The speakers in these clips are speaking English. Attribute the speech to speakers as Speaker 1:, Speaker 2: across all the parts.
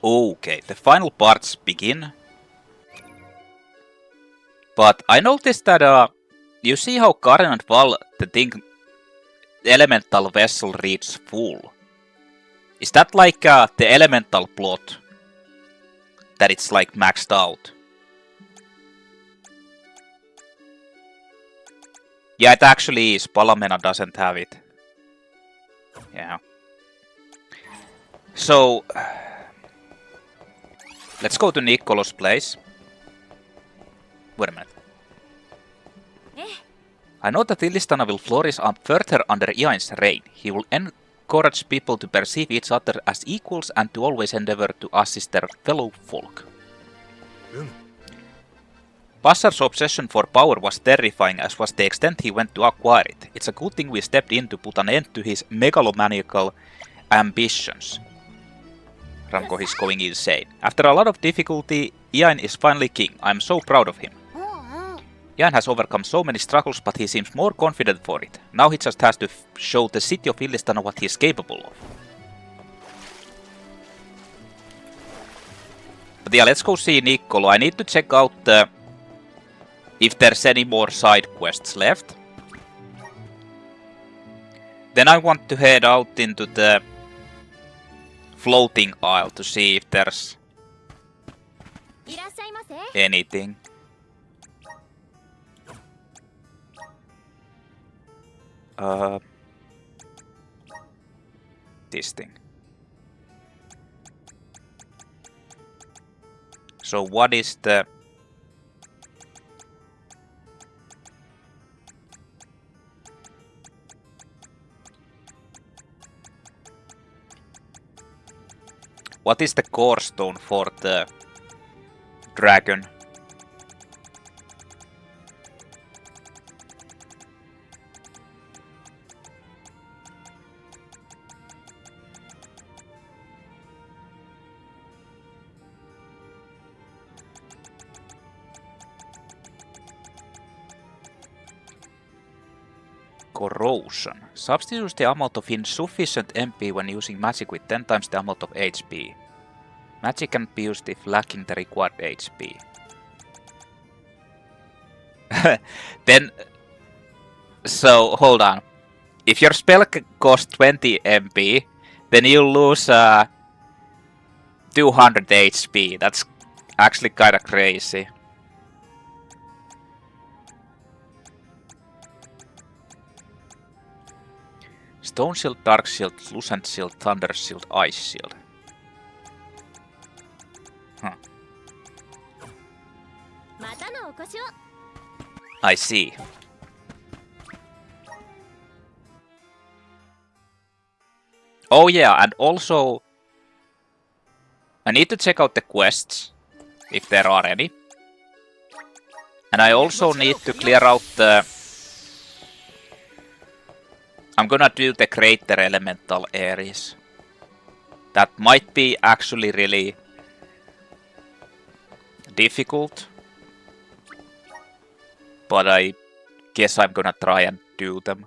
Speaker 1: Okay, the final parts begin. But I noticed that you see how Karen and Val, the elemental vessel reads full. Is that like the elemental plot? That it's like maxed out? Yeah, it actually is. Palamena doesn't have it. Yeah. So, let's go to Niccolo's place. Wait a minute. I know that Illistana will flourish further under Iain's reign. He will encourage people to perceive each other as equals and to always endeavor to assist their fellow folk. Passar's obsession for power was terrifying, as was the extent he went to acquire it. It's a good thing we stepped in to put an end to his megalomaniacal ambitions. Ranko is going insane. After a lot of difficulty, Iain is finally king. I'm so proud of him. Iain has overcome so many struggles, but he seems more confident for it. Now he just has to show the city of Illistana what he is capable of. But yeah, let's go see Niccolo. I need to check out if there's any more side quests left. Then I want to head out into the floating isle to see if there's anything. This thing. So what is the... What is the core stone for the dragon? Corrosion. Substitutes the amount of insufficient MP when using magic with 10 times the amount of HP. Magic can be used if lacking the required HP. Then... So, hold on. If your spell costs 20 MP, then you lose 200 HP. That's actually kinda crazy. Stone Shield, Dark Shield, Lucent Shield, Thunder Shield, Ice Shield. Huh. I see. Oh yeah, and also I need to check out the quests, if there are any. And I also need to clear out the... I'm gonna do the Greater Elemental Aeries. That might be actually really difficult. But I guess I'm gonna try and do them.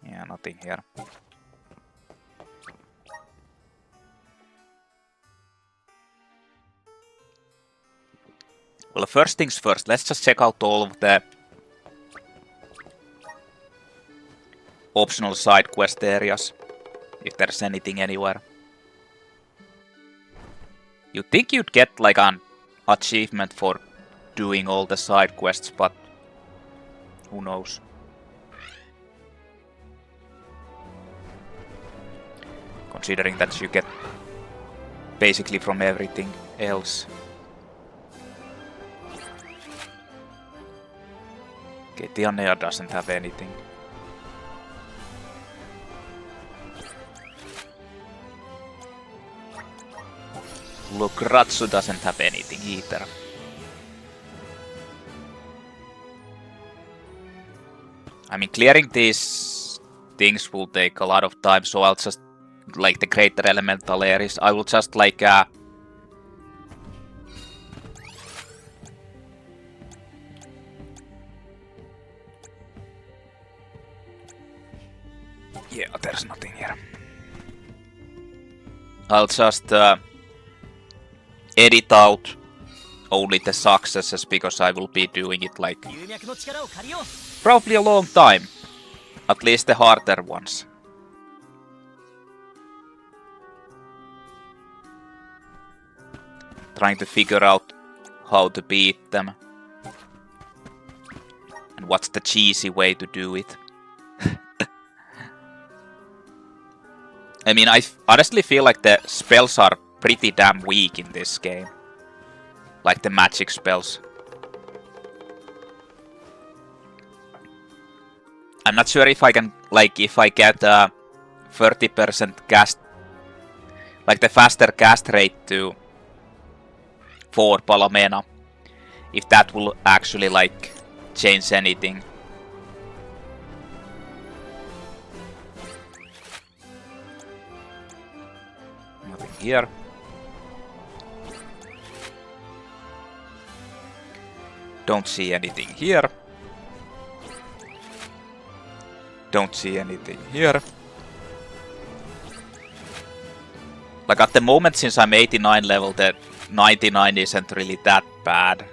Speaker 1: Yeah, nothing here. Well, first things first, let's just check out all of the optional side quest areas, if there's anything anywhere. You'd think you'd get like an achievement for doing all the side quests, but who knows. Considering that you get basically from everything else. Okay, Tianea doesn't have anything. Logratsu doesn't have anything either. I mean, clearing these things will take a lot of time, so I'll just, like the Greater Elemental Aeries, I will just like Yeah, there's nothing here. I'll just edit out only the successes because I will be doing it like probably a long time. At least the harder ones. Trying to figure out how to beat them. And what's the cheesy way to do it. I mean, I honestly feel like the spells are pretty damn weak in this game. Like the magic spells. I'm not sure if I can, like, if I get 30% cast, like the faster cast rate to for Palamena, if that will actually, like, change anything. Nothing here. Don't see anything here. Don't see anything here. Like at the moment, since I'm 89 level, the 99 isn't really that bad.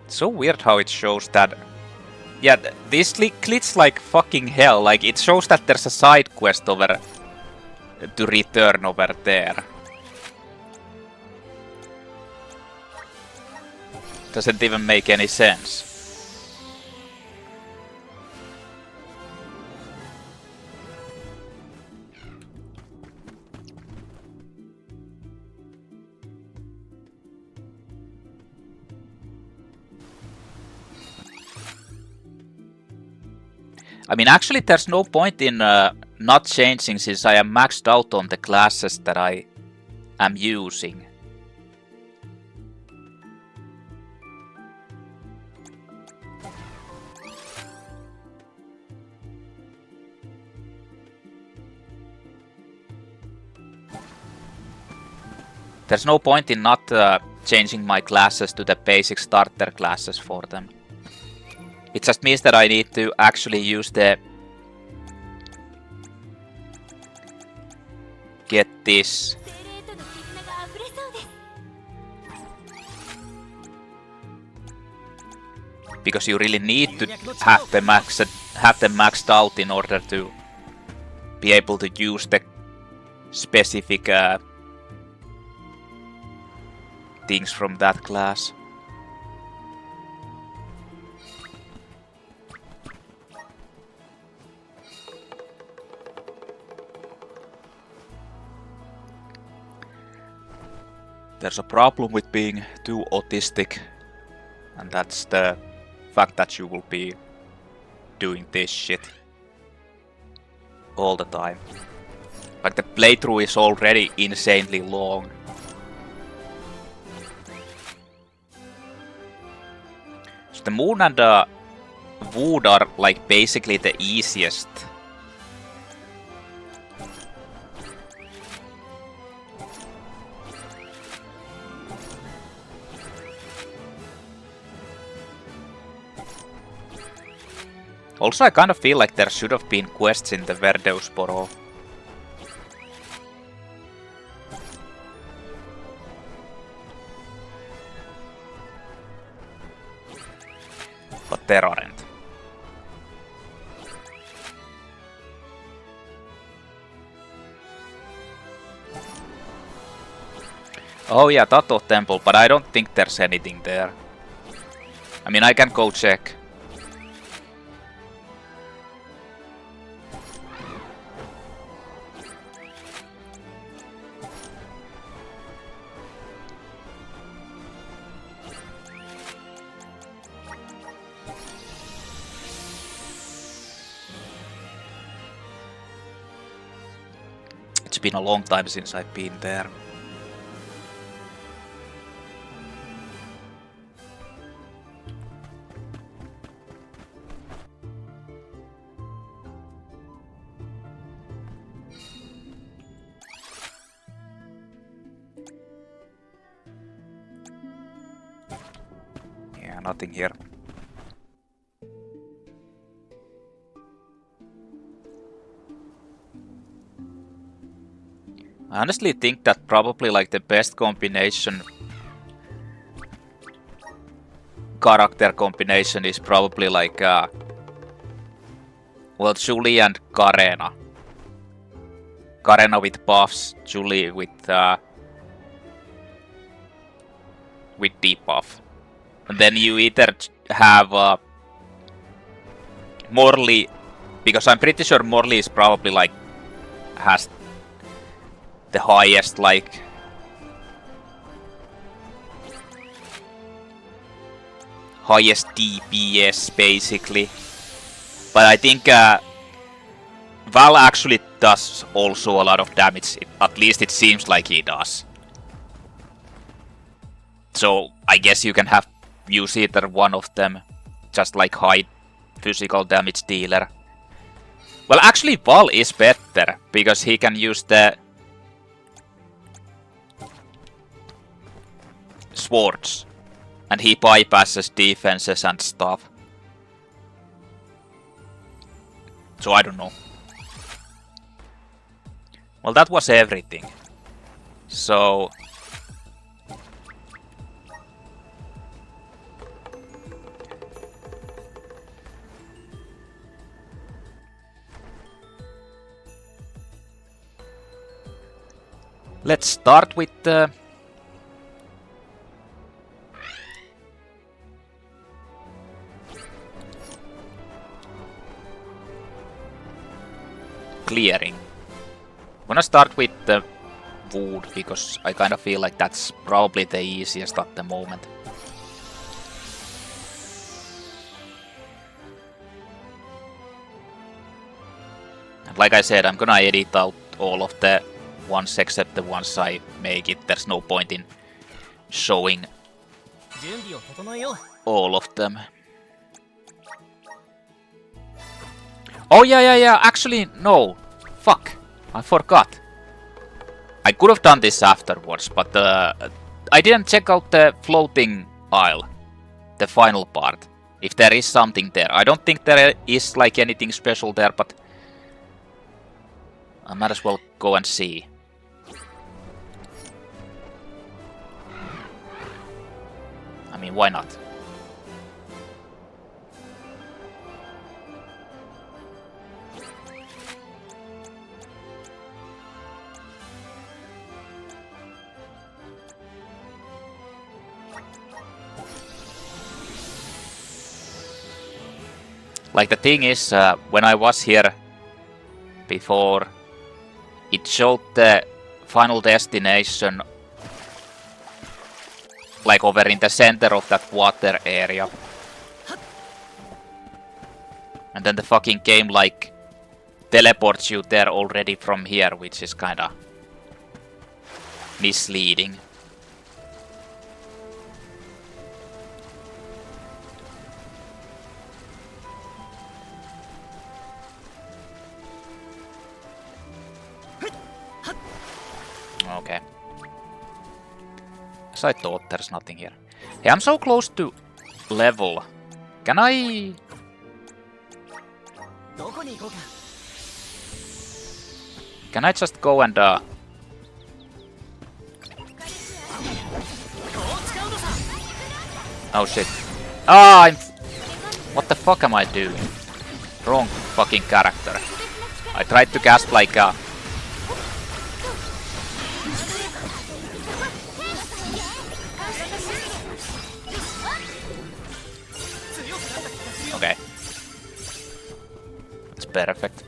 Speaker 1: So weird how it shows that. Yeah, this glitch like fucking hell. Like it shows that there's a side quest over to return over there. Doesn't even make any sense. I mean, actually, there's no point in not changing since I am maxed out on the classes that I am using. There's no point in not changing my classes to the basic starter classes for them. It just means that I need to actually use the... Get this. Because you really need to have them maxed out in order to be able to use the specific things from that class. There's a problem with being too autistic, and that's the fact that you will be doing this shit all the time. Like the playthrough is already insanely long. So the moon and wood are like basically the easiest. Also, I kind of feel like there should have been quests in the Verdeusporo. But there aren't. Oh yeah, Tato Temple, but I don't think there's anything there. I mean, I can go check. been a long time since I've been there. Yeah, nothing here. I honestly think that probably like the best combination, character combination is probably like, well, Julei and Karena. Karena with buffs, Julei with debuff. And then you either have Morley, because I'm pretty sure Morley is probably like, has the highest like highest DPS basically, but I think Val actually does also a lot of damage. At least it seems like he does. So I guess you can use either one of them, just like high physical damage dealer. Well, actually Val is better because he can use the swords, and he bypasses defenses and stuff. So I don't know. Well, that was everything. So let's start with the clearing. I'm gonna start with the wood because I kind of feel like that's probably the easiest at the moment. And like I said, I'm gonna edit out all of the ones except the ones I make it. There's no point in showing all of them. Oh yeah, actually no. Fuck, I forgot. I could have done this afterwards, but I didn't check out the floating isle, the final part, if there is something there. I don't think there is like anything special there, but I might as well go and see. I mean, why not? Like the thing is, when I was here before, it showed the final destination like over in the center of that water area. And then the fucking game like teleports you there already from here, which is kinda misleading. Okay. As I thought, there's nothing here. Hey, I'm so close to level. Can I... Can I just go and Oh shit. Ah, what the fuck am I doing? Wrong fucking character. I tried to cast like a... Okay. It's perfect.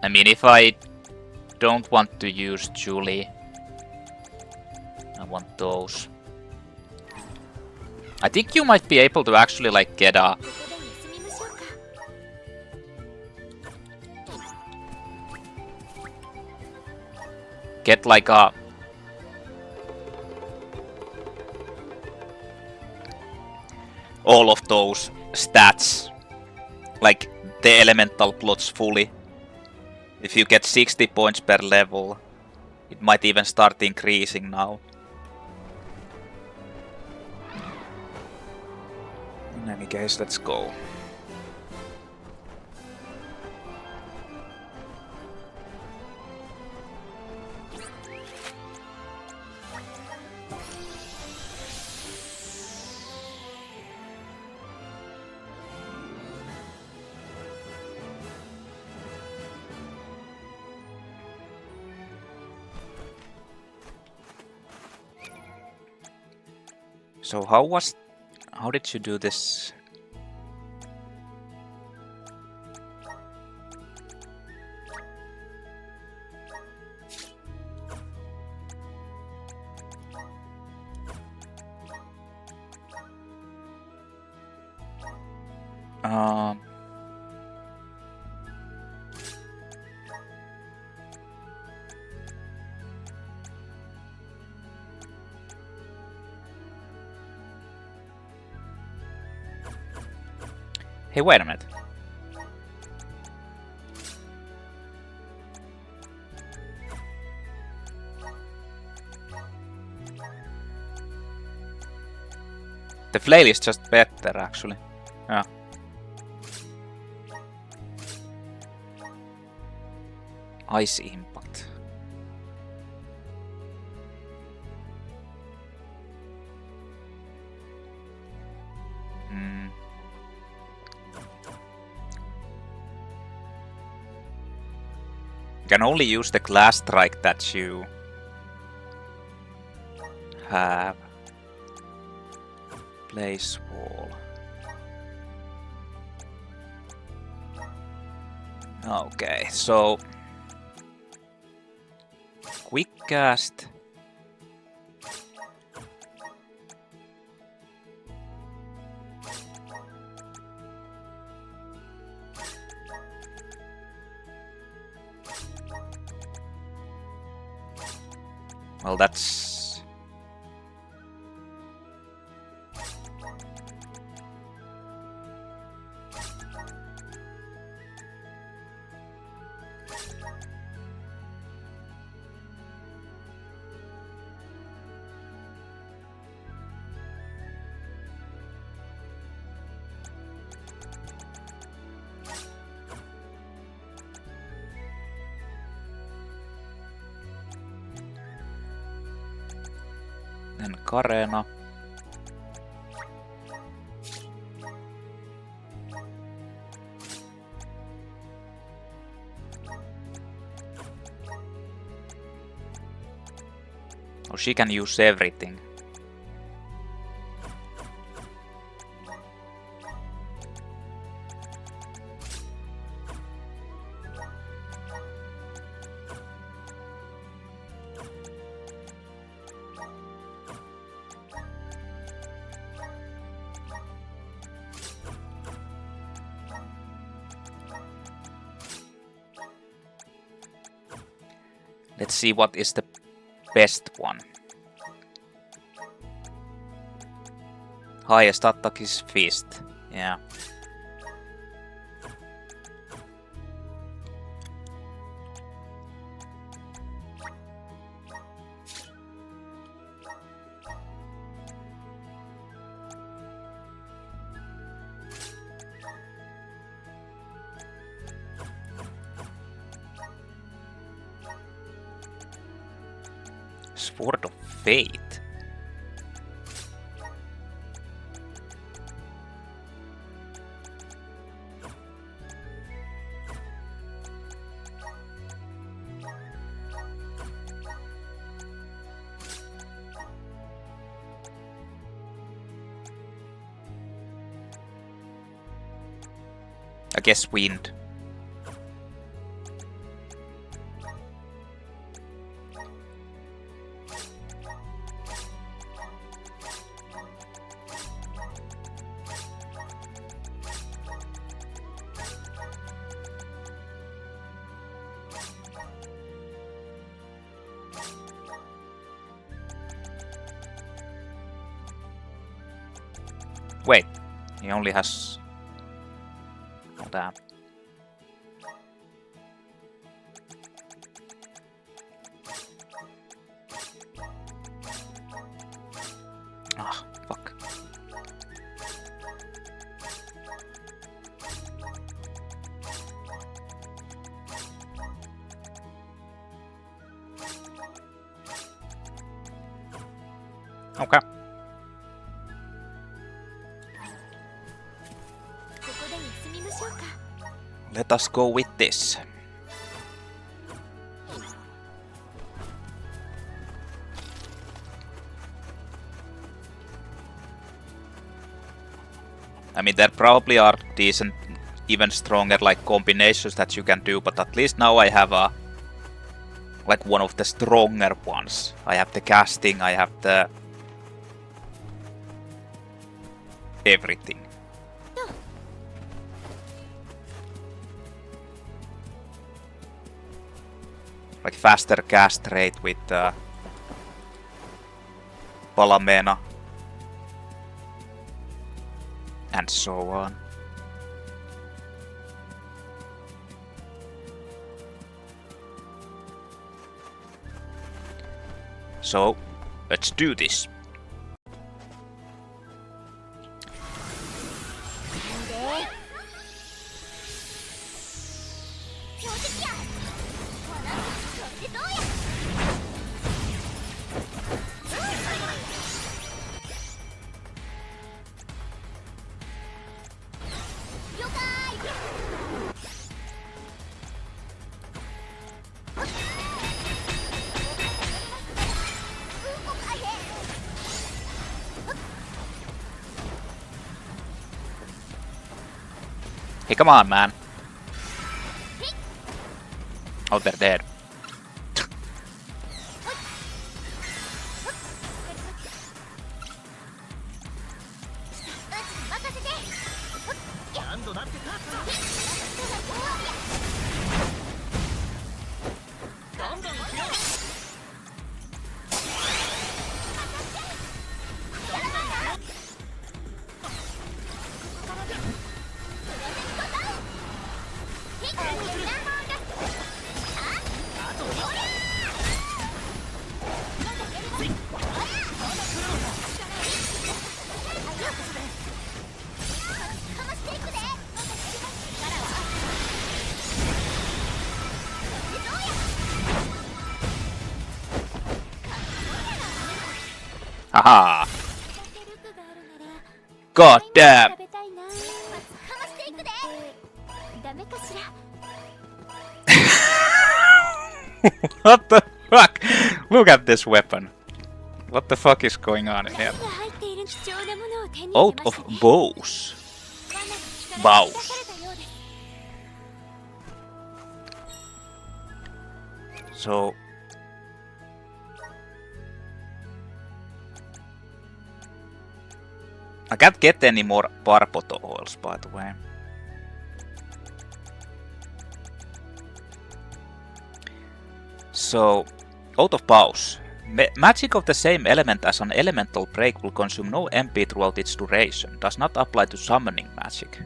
Speaker 1: I mean, if I don't want to use Julei, I want those. I think you might be able to actually like get a like a all of those stats, like the elemental plots fully. If you get 60 points per level, it might even start increasing now. In any case, let's go. So how did you do this? Hey, wait a minute. The flail is just better, actually. Yeah. Ice impact. You can only use the glass strike that you have. Place wall. Okay, so quick cast. Well, that's... Then Karena. Oh, she can use everything. Let's see what is the best one. Highest attack is fist. Yeah. Sword of Fate. I guess wind. He only has... Oh, damn. Ah, fuck. Okay. Let us go with this. I mean, there probably are decent, even stronger like combinations that you can do, but at least now I have a like one of the stronger ones. I have the casting, I have the everything. Like faster cast rate with Palamena and so on. So, let's do this. Hey, come on, man. Oh, they're dead. Haha! God damn! What the fuck? Look at this weapon. What the fuck is going on in here? Out of Boughs. Boughs. So... I can't get any more Barpoto oils, by the way. So, out of Boughs. Magic of the same element as an elemental break will consume no MP throughout its duration. Does not apply to summoning magic.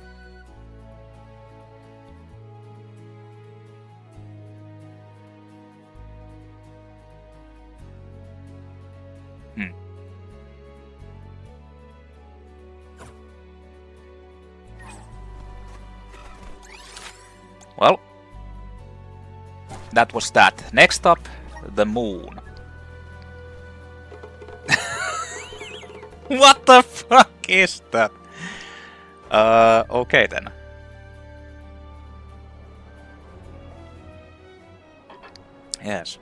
Speaker 1: Well, that was that. Next up, the moon. What the fuck is that? Okay then. Yes.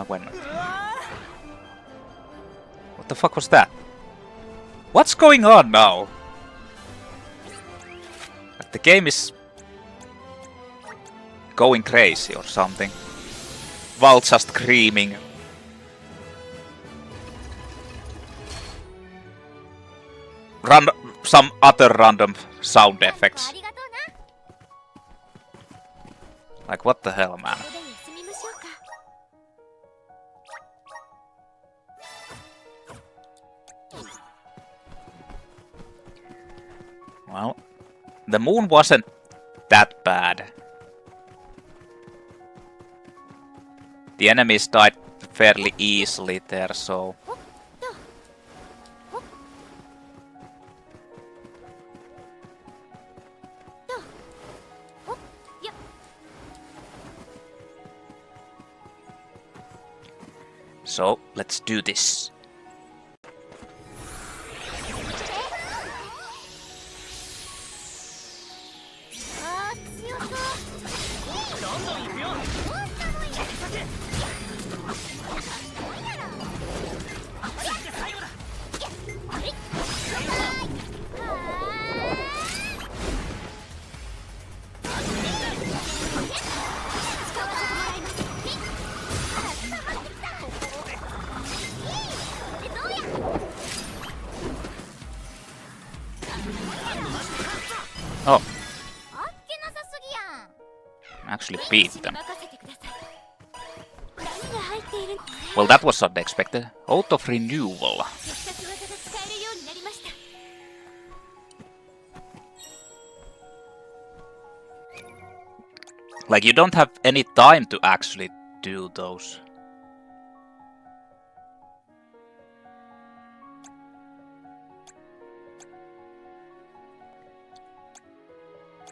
Speaker 1: When? What the fuck was that? What's going on now? Like the game is going crazy or something. While just screaming. Some other random sound effects. Like, what the hell, man? Well, the moon wasn't that bad. The enemies died fairly easily there, so... So, let's do this. Oh. Actually beat them. Well, that was unexpected. Out of Renewal. Like, you don't have any time to actually do those.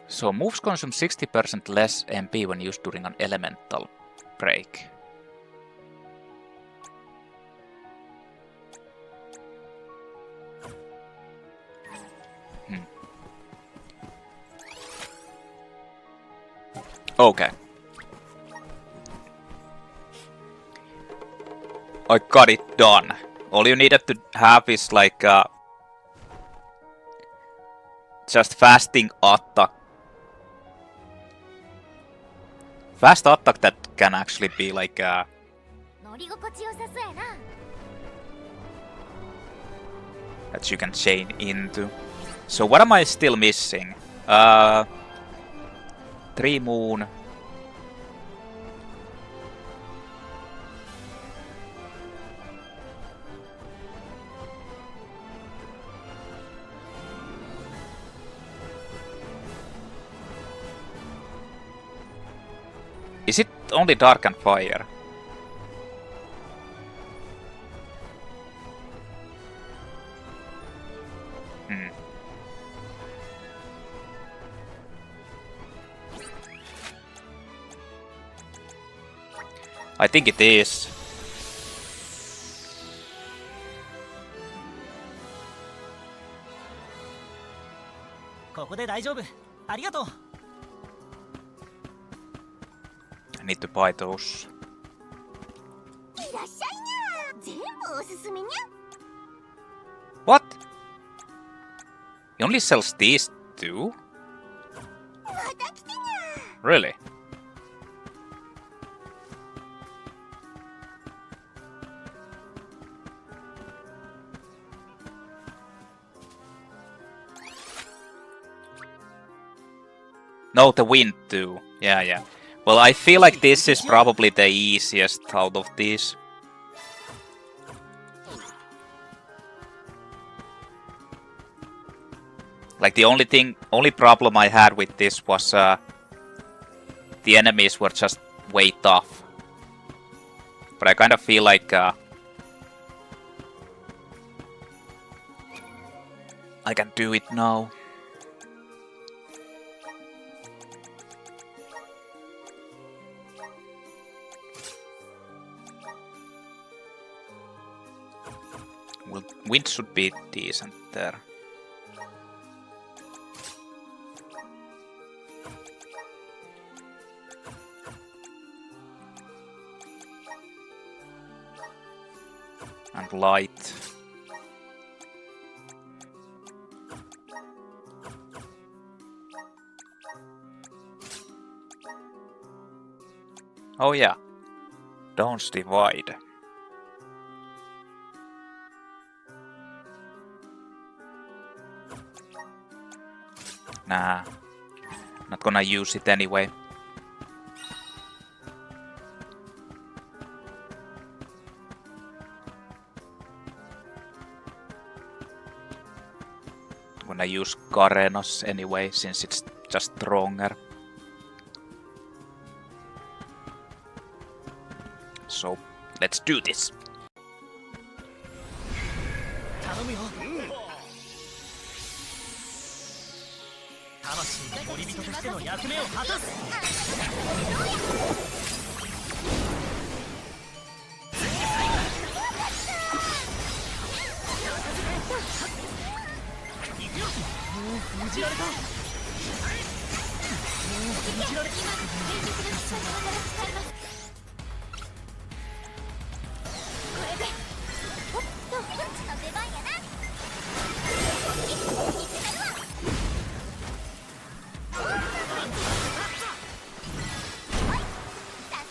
Speaker 1: So, moves consume 60% less MP when used during an elemental break. Okay. I got it done. All you needed to have is like just fasting attack. Fast attack that can actually be like that you can chain into. So what am I still missing? 3 moon. Is it only dark and fire? I think it is. I need to buy those. What? He only sells these two? Really? No, the wind too. Yeah. Well, I feel like this is probably the easiest out of these. Like the only problem I had with this was the enemies were just way tough. But I kind of feel like I can do it now. Well, wind should be decent there. And light. Oh yeah. Dawn's Divide. Nah. Not gonna use it anyway. I'm gonna use Karenos anyway, since it's just stronger. So, let's do this.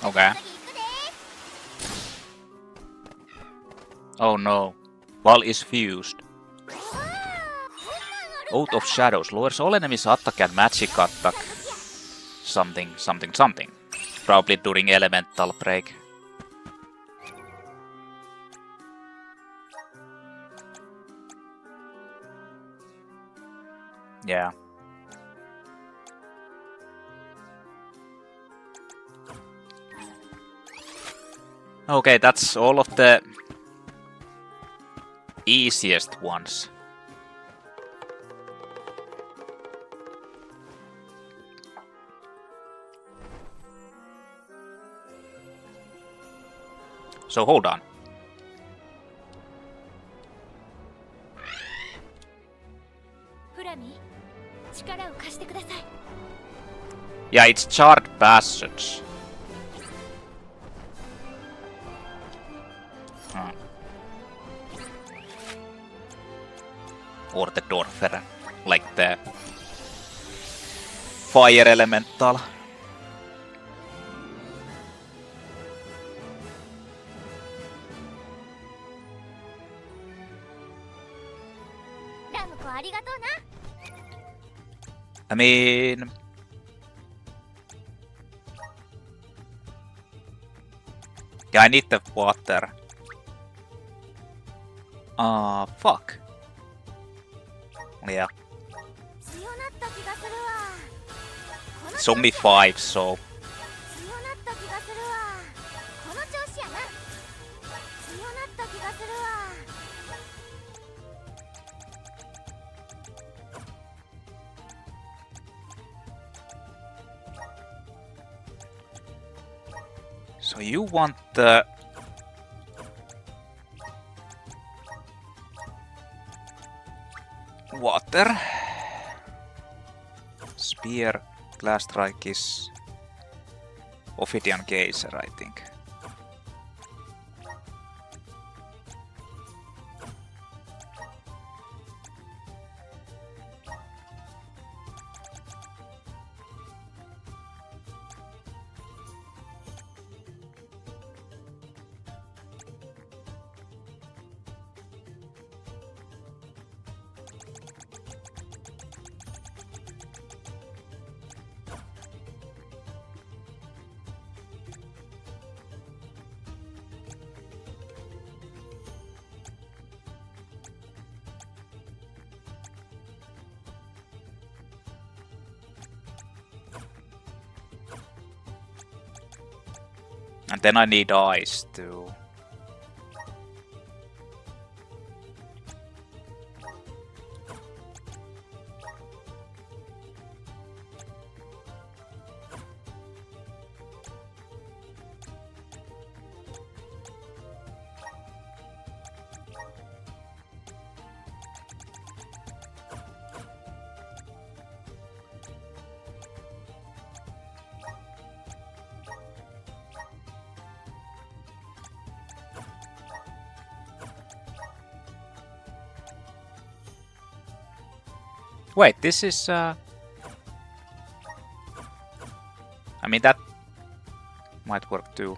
Speaker 1: Okay. Oh no. Wall is fused. Oath of Shadows lowers all enemies' attack and magic attack. Something. Probably during elemental break. Yeah. Okay, that's all of the easiest ones. So hold on. Yeah, it's Charred Passage. Or the Dorfer, like the fire elemental. I mean... yeah, I need the water. Fuck. Yeah. It's only 5, so... So you want the... water. Spear, Glass Strike is Ophidian Geyser, I think. And then I need ice too. Wait, this is... I mean, that might work too.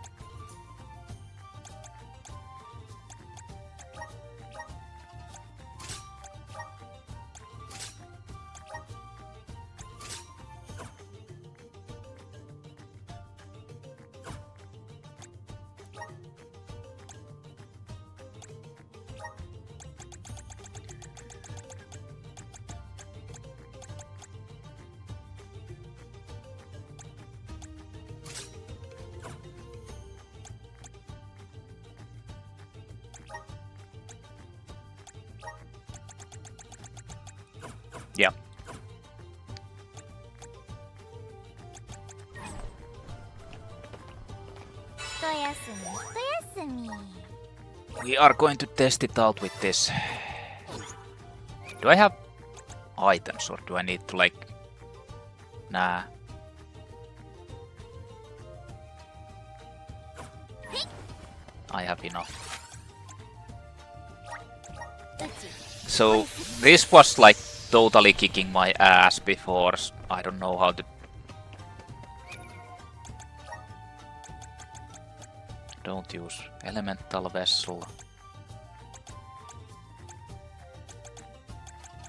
Speaker 1: We are going to test it out with this. Do I have items or do I need to like... Nah. I have enough. So this was like totally kicking my ass before. I don't know how to... Don't use elemental vessel.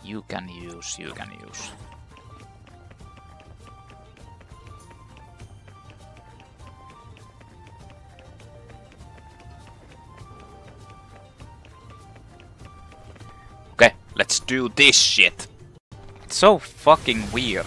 Speaker 1: You can use. Okay, let's do this shit. It's so fucking weird.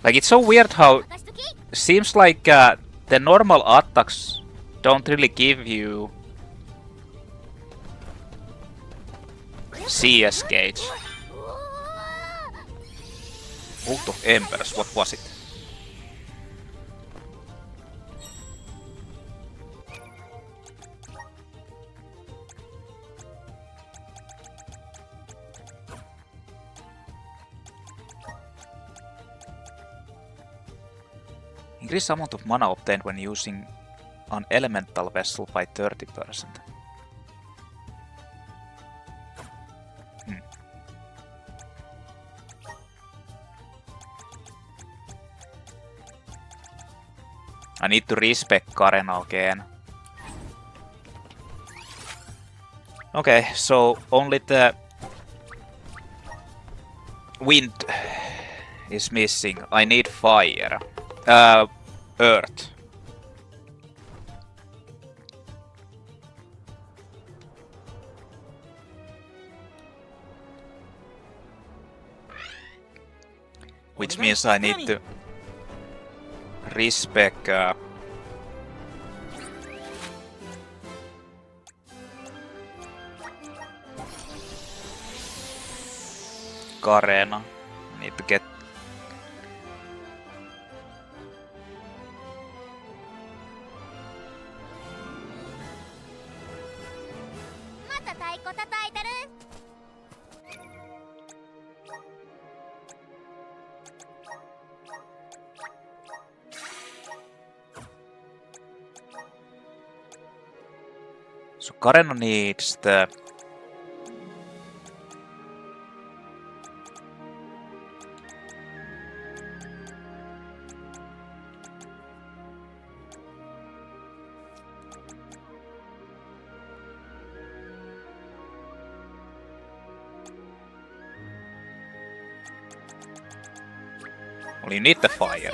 Speaker 1: Like, it's so weird how seems like the normal attacks don't really give you CS gauge. Out of Embers, what was it? Increase amount of mana obtained when using an elemental vessel by 30%. I need to respec Karena again. Okay, so only the wind is missing. I need fire. Earth. Which means I need to respec Karena. I need to get so Karena needs the well, you need the fire.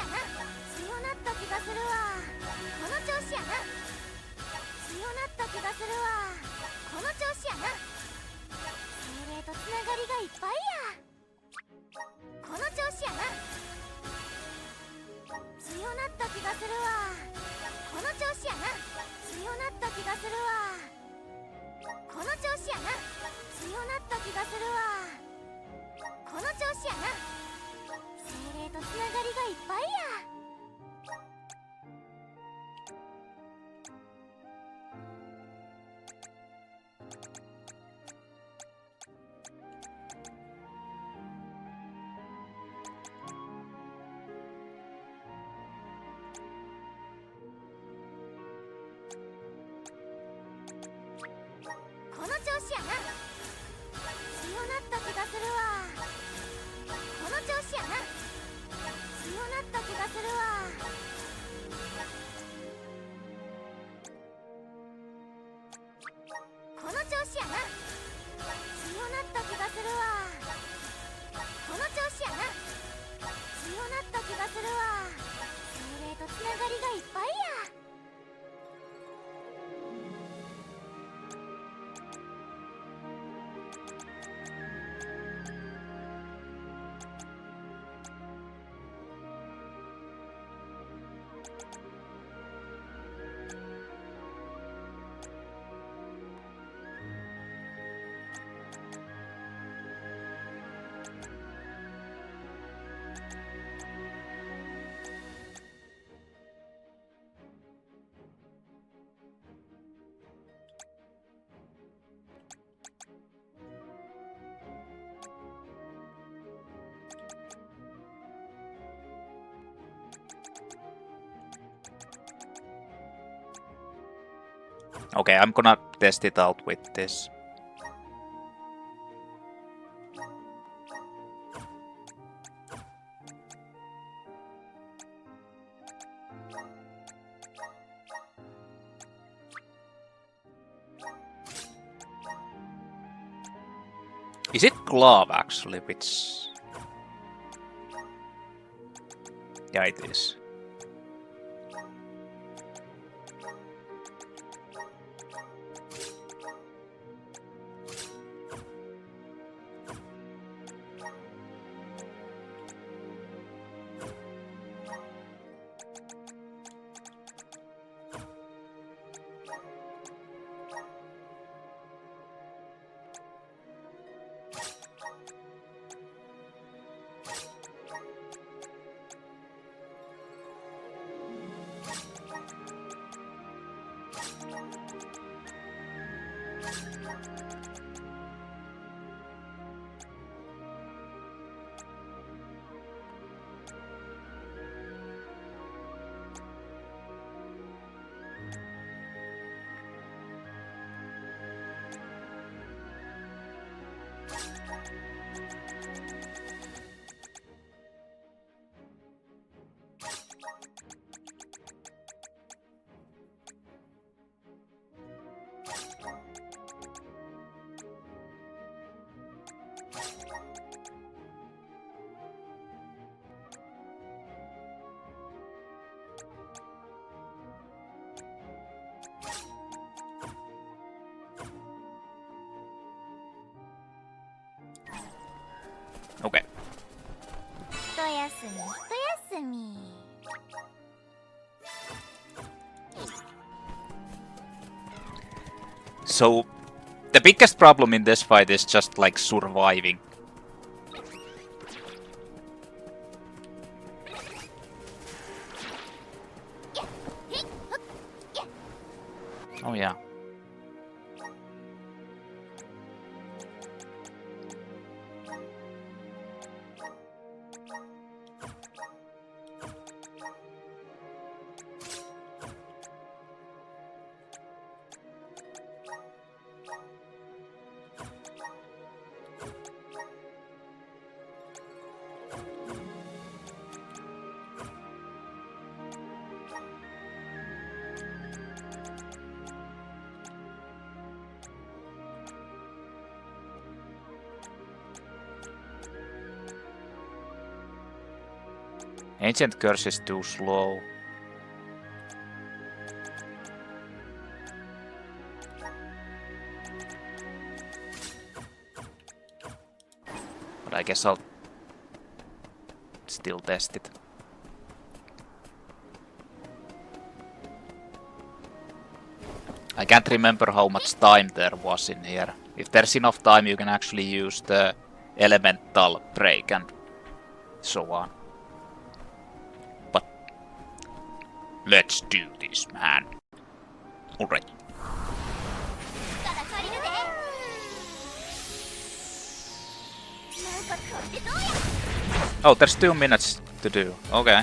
Speaker 1: Okay, I'm gonna test it out with this. Is it glove actually, which... Yeah, it is. Okay. So, the biggest problem in this fight is just like surviving. Oh yeah. Ancient Curse is too slow. But I guess I'll still test it. I can't remember how much time there was in here. If there's enough time, you can actually use the elemental break and so on. But let's do this, man. Alright. Oh, there's 2 minutes to do. Okay.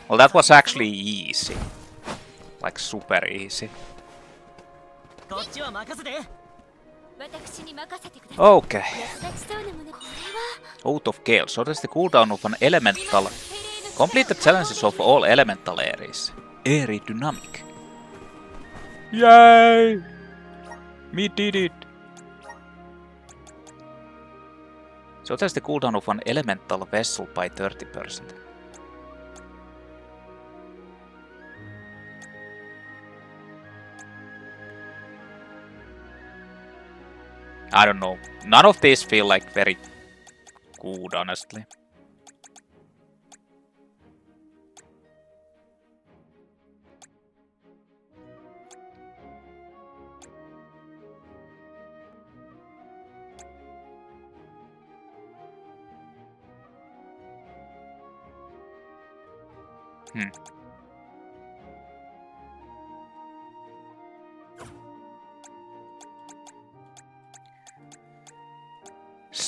Speaker 1: Well, that was actually easy. Like super easy. Okay. Oath of Gale. So that's the cooldown of an elemental. Complete the challenges of all elemental Aeries. Aerie dynamic. Yay! We did it! So that's the cooldown of an elemental vessel by 30%. I don't know. None of these feel like very good, honestly.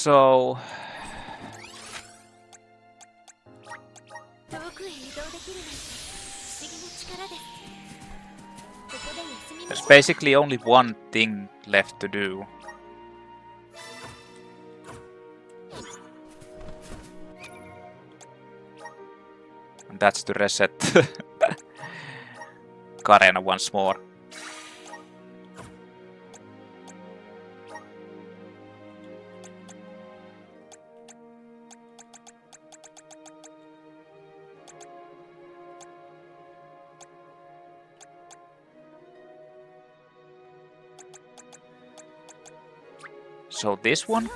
Speaker 1: So... there's basically only one thing left to do. And that's to reset Karena once more. So this one?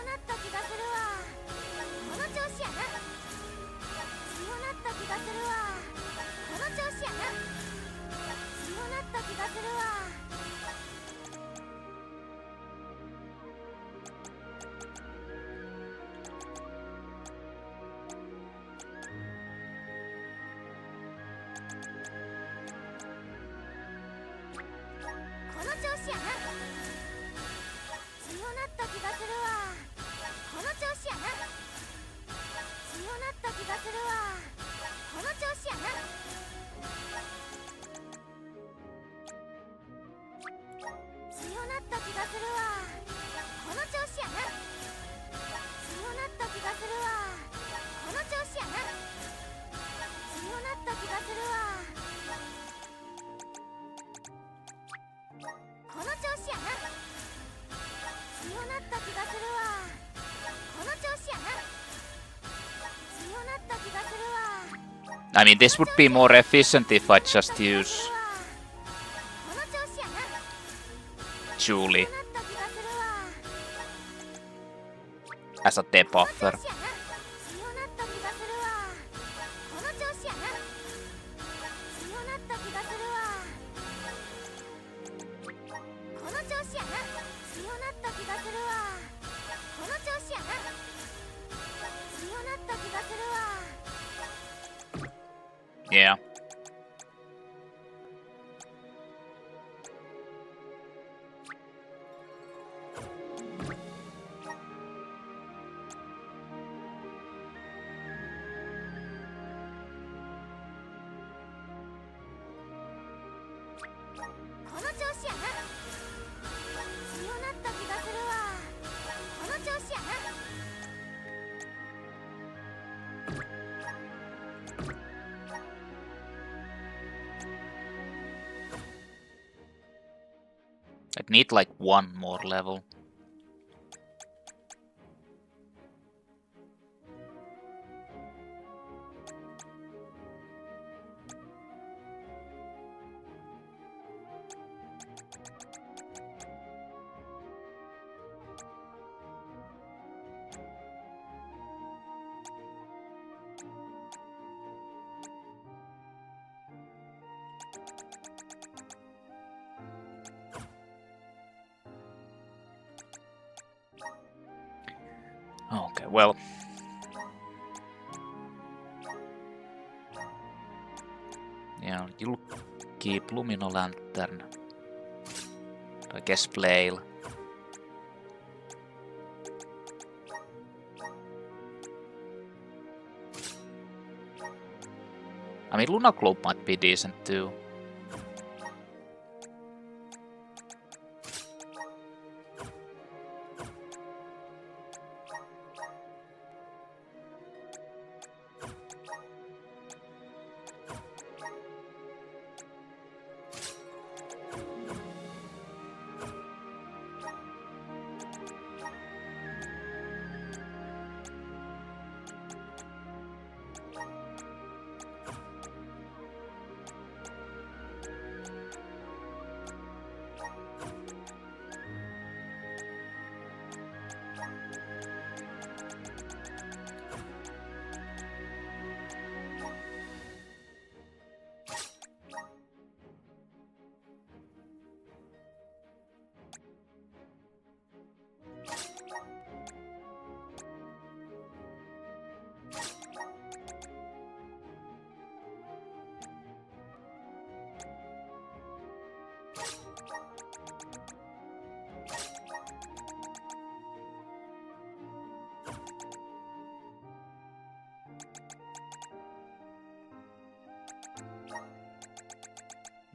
Speaker 1: I mean, this would be more efficient if I just use Julei as a debuffer. Yeah. I'd need like one more level. Okay, well. Yeah, you'll keep Lumino Lantern. I guess Flail. I mean, Luna Globe might be decent too.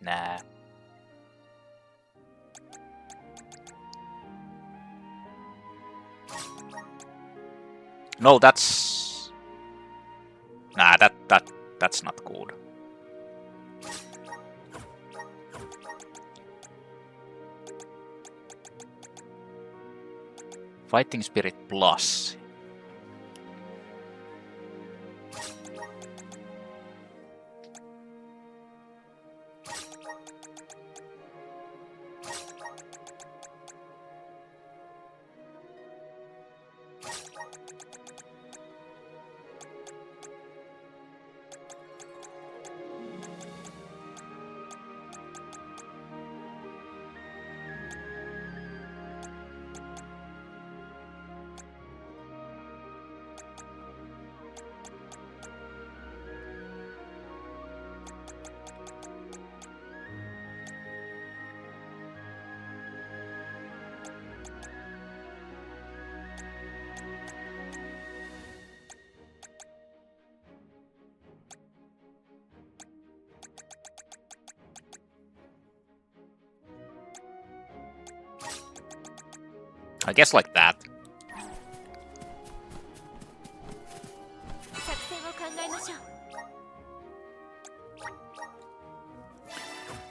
Speaker 1: Nah. No, that's... Nah, that's not good. Fighting Spirit Plus. I guess like that.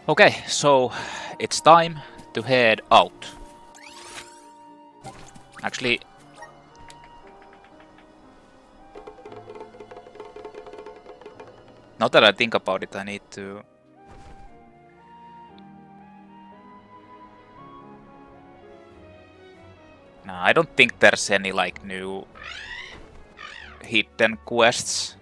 Speaker 1: Okay, so it's time to head out. Actually, now that I think about it, I need to... No, I don't think there's any like new hidden quests.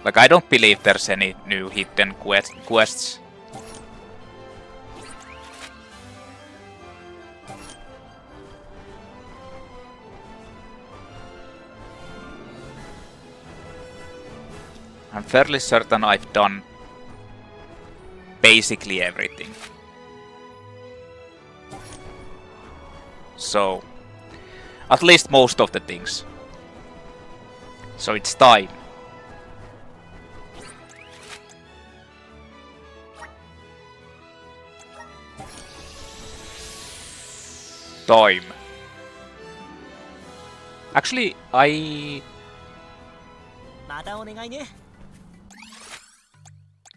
Speaker 1: Like, I don't believe there's any new hidden quests. I'm fairly certain I've done basically everything. So, at least most of the things. So it's time. Time. Actually, I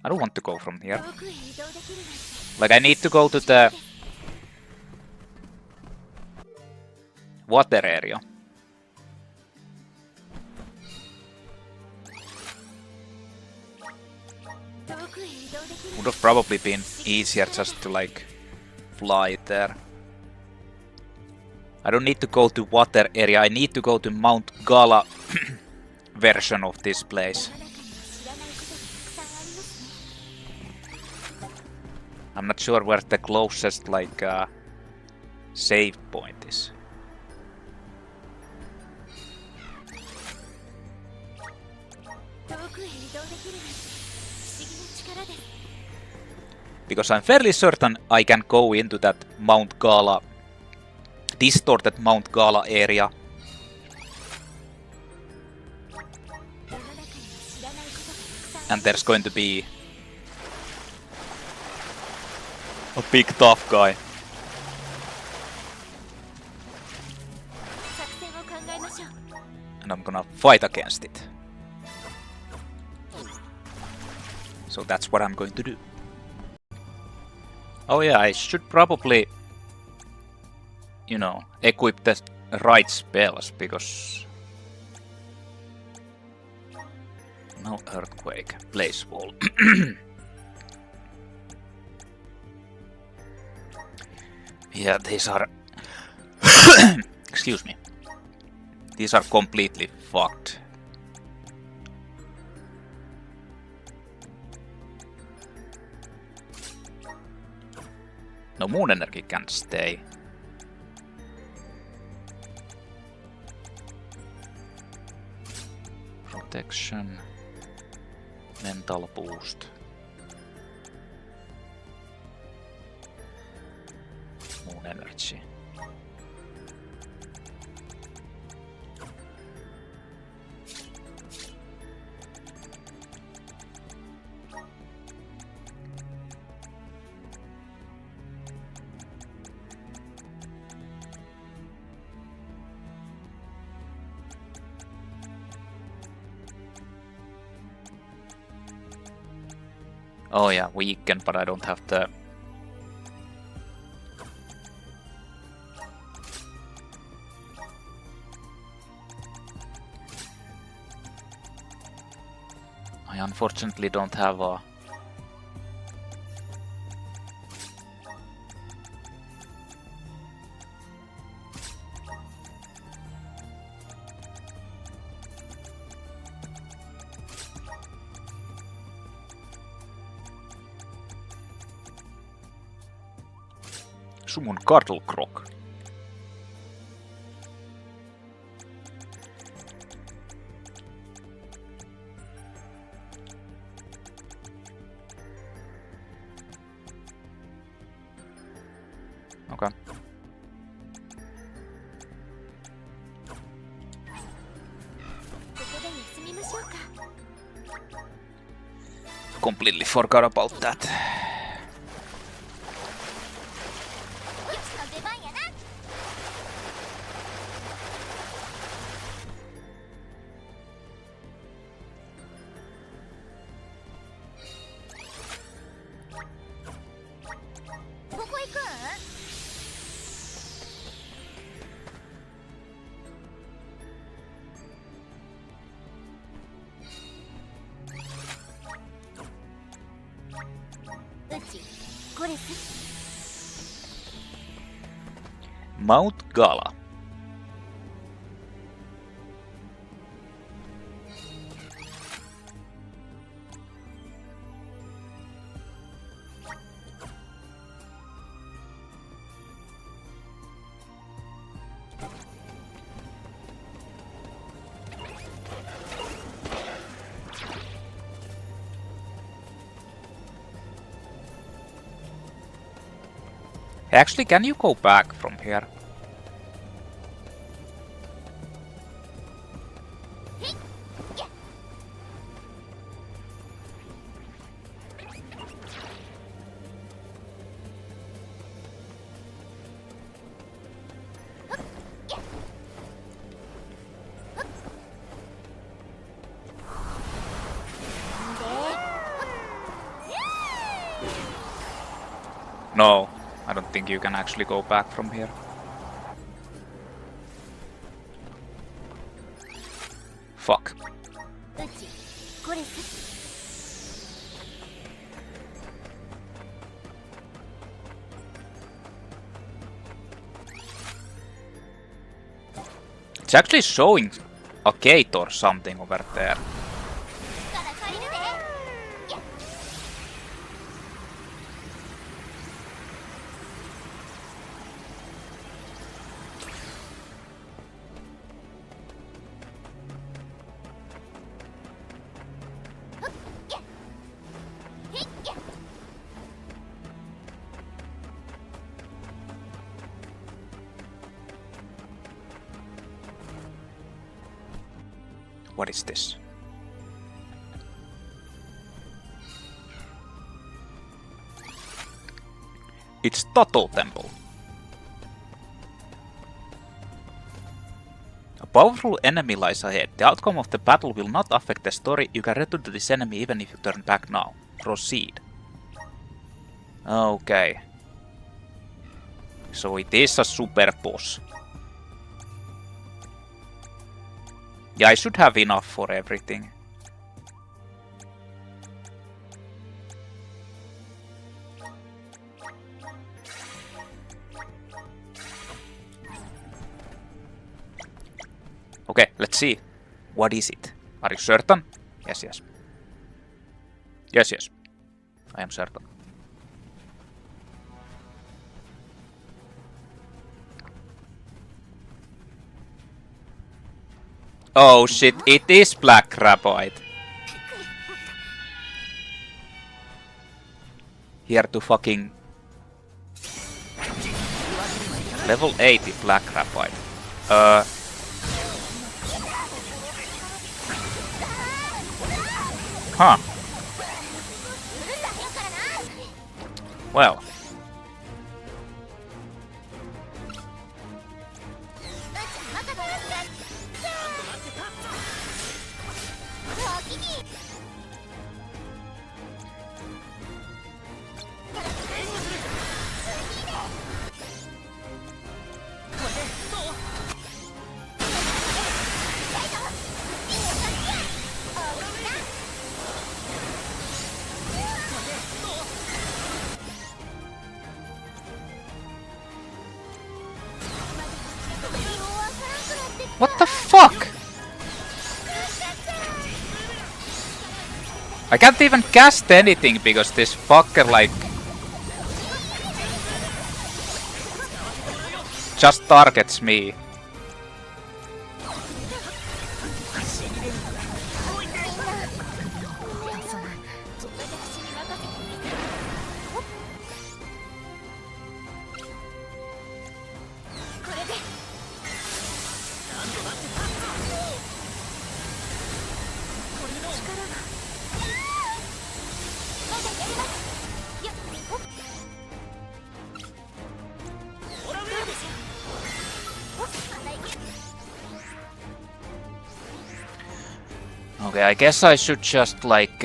Speaker 1: don't want to go from here. Like, I need to go to the water area. Would have probably been easier just to like fly there. I don't need to go to water area, I need to go to Mount Gala version of this place. I'm not sure where the closest like save point is. Because I'm fairly certain I can go into that Mount Gala, distorted Mount Gala area. And there's going to be a big tough guy. And I'm gonna fight against it. So that's what I'm going to do. Oh yeah, I should probably, you know, equip the right spells, because no earthquake, blaze wall. Yeah, these are excuse me. These are completely fucked. No, moon energy can stay. Protection. Mental boost. Moon energy. Oh yeah, weaken, but I don't have the... I unfortunately don't have a... Summon Cardle Croc. Okay. Completely forgot about that. Mount Gala. Actually, can you go back from here? No, I don't think you can actually go back from here. Fuck. It's actually showing a gate or something over there. What is this? It's Toto Temple. A powerful enemy lies ahead. The outcome of the battle will not affect the story. You can return to this enemy even if you turn back now. Proceed. Okay. So it is a super boss. Yeah, I should have enough for everything. Okay, let's see. What is it? Are you certain? Yes, yes. Yes, yes. I am certain. Oh shit, it is Black Rabite. Here to fucking... Level 80 Black Rabite. Huh. Well. What the fuck? I can't even cast anything because this fucker like just targets me. Okay, I guess I should just like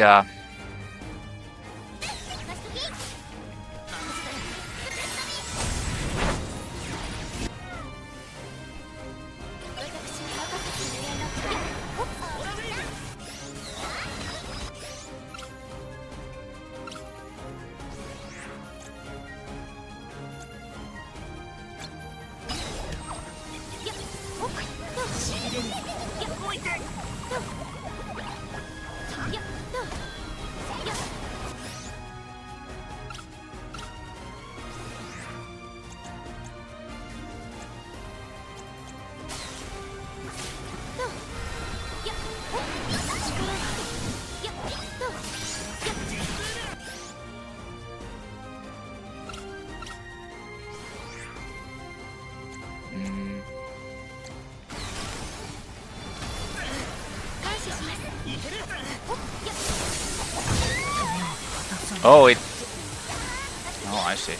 Speaker 1: oh, it... Oh, I see.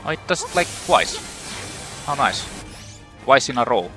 Speaker 1: Oh, it does it like twice. How nice. Twice in a row.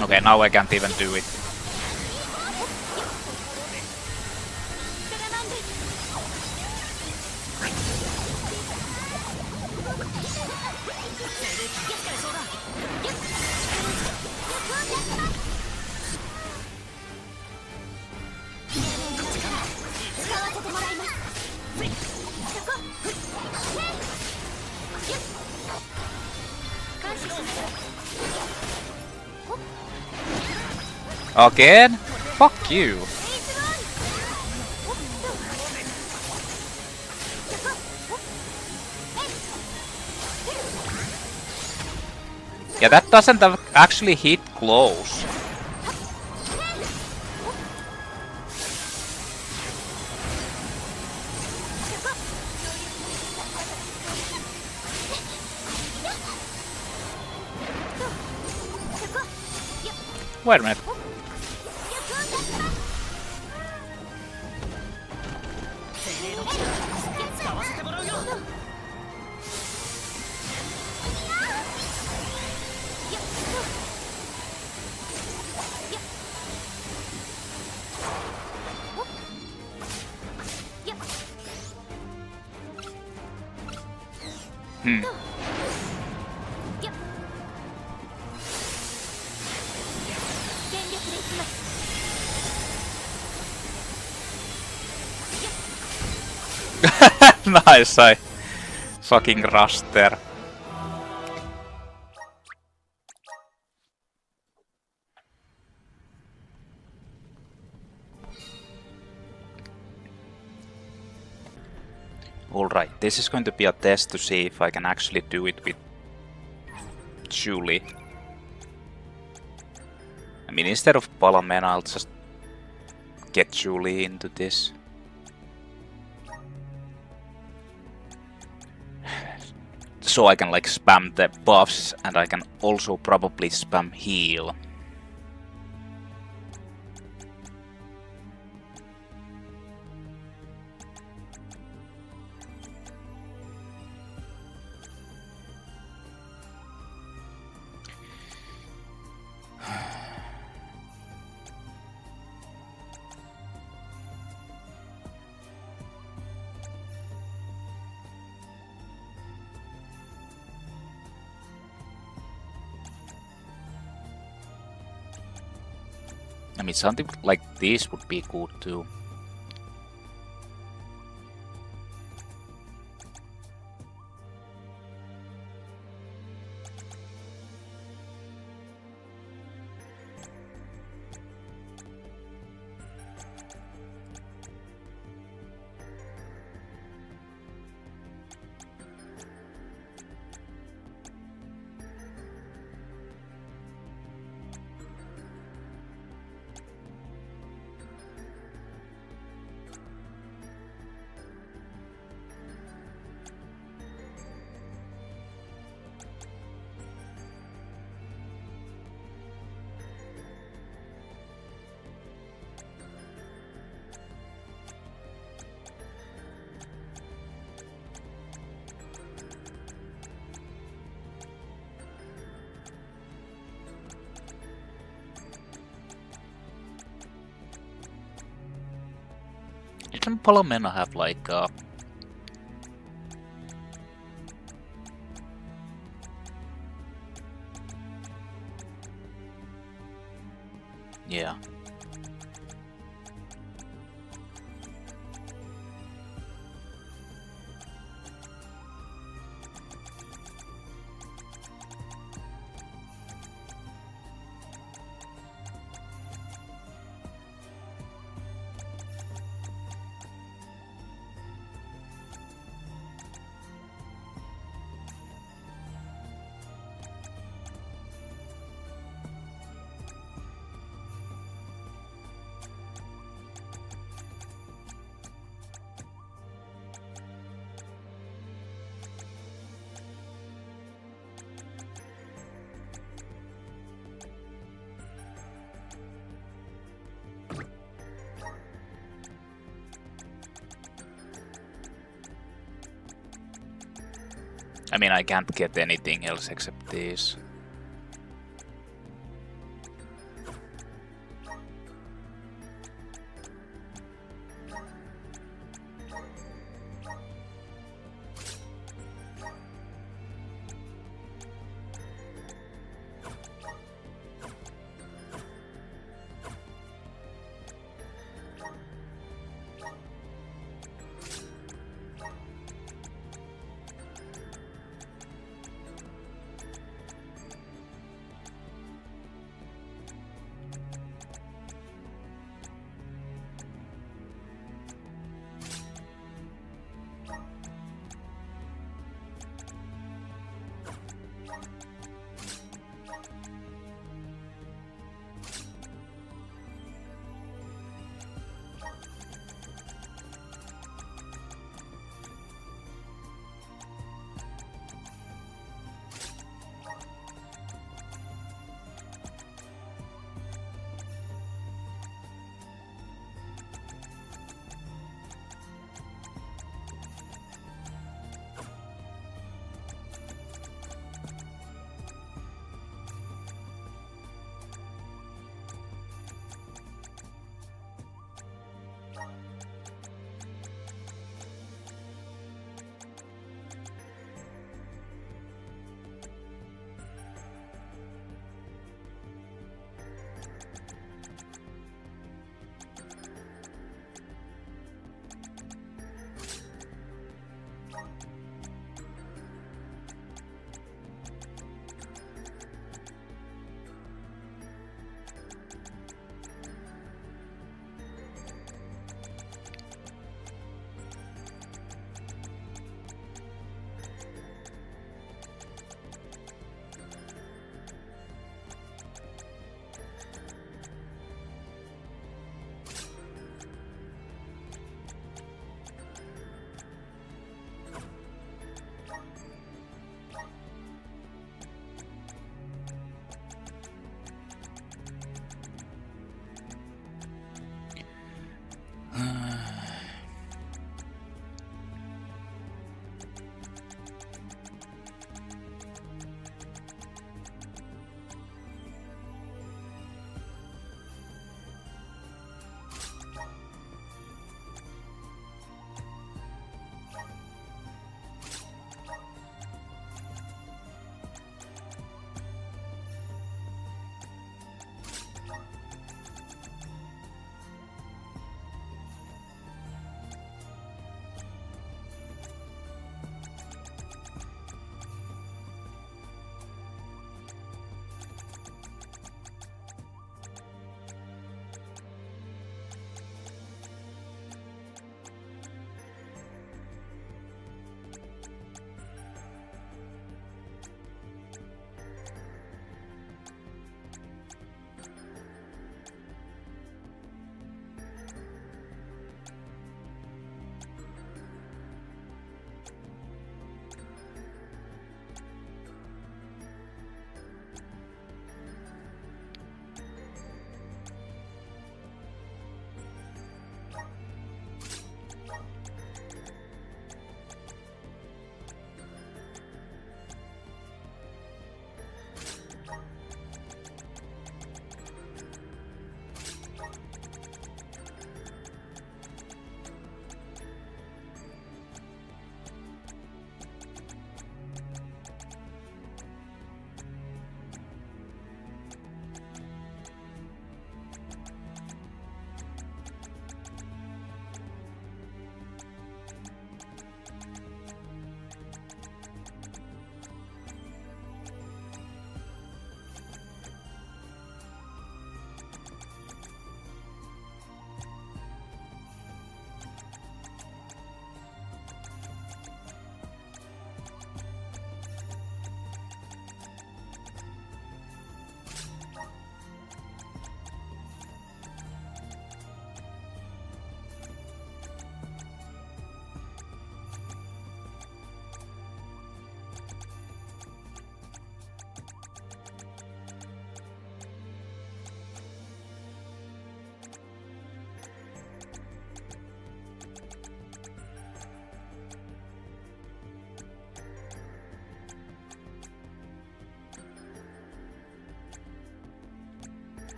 Speaker 1: Okay, now I can't even do it. Again? Fuck you! Yeah, that doesn't actually hit close. Wait a minute. Nice, I fucking rushed there. Alright, this is going to be a test to see if I can actually do it with Julei. I mean, instead of Palamena, I'll just get Julei into this. So I can like spam the buffs and I can also probably spam heal. I mean, something like this would be good too. Didn't Palamena have like yeah. I mean, I can't get anything else except this.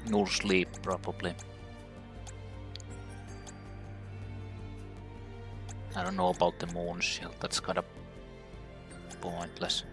Speaker 1: You'll sleep, probably. I don't know about the moon shield, that's kinda pointless.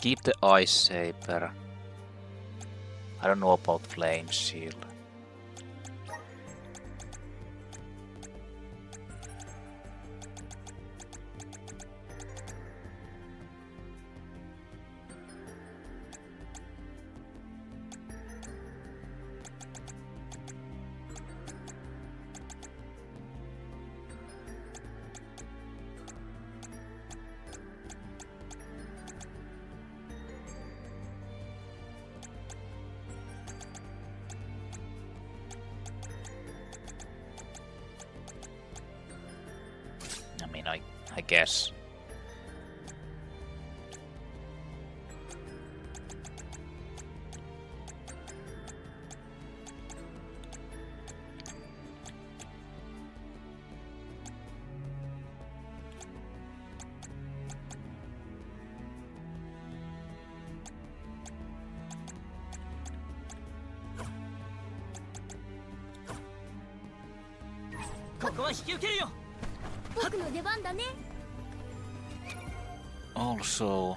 Speaker 1: Keep the ice saber. I don't know about flame shield. I guess. Also,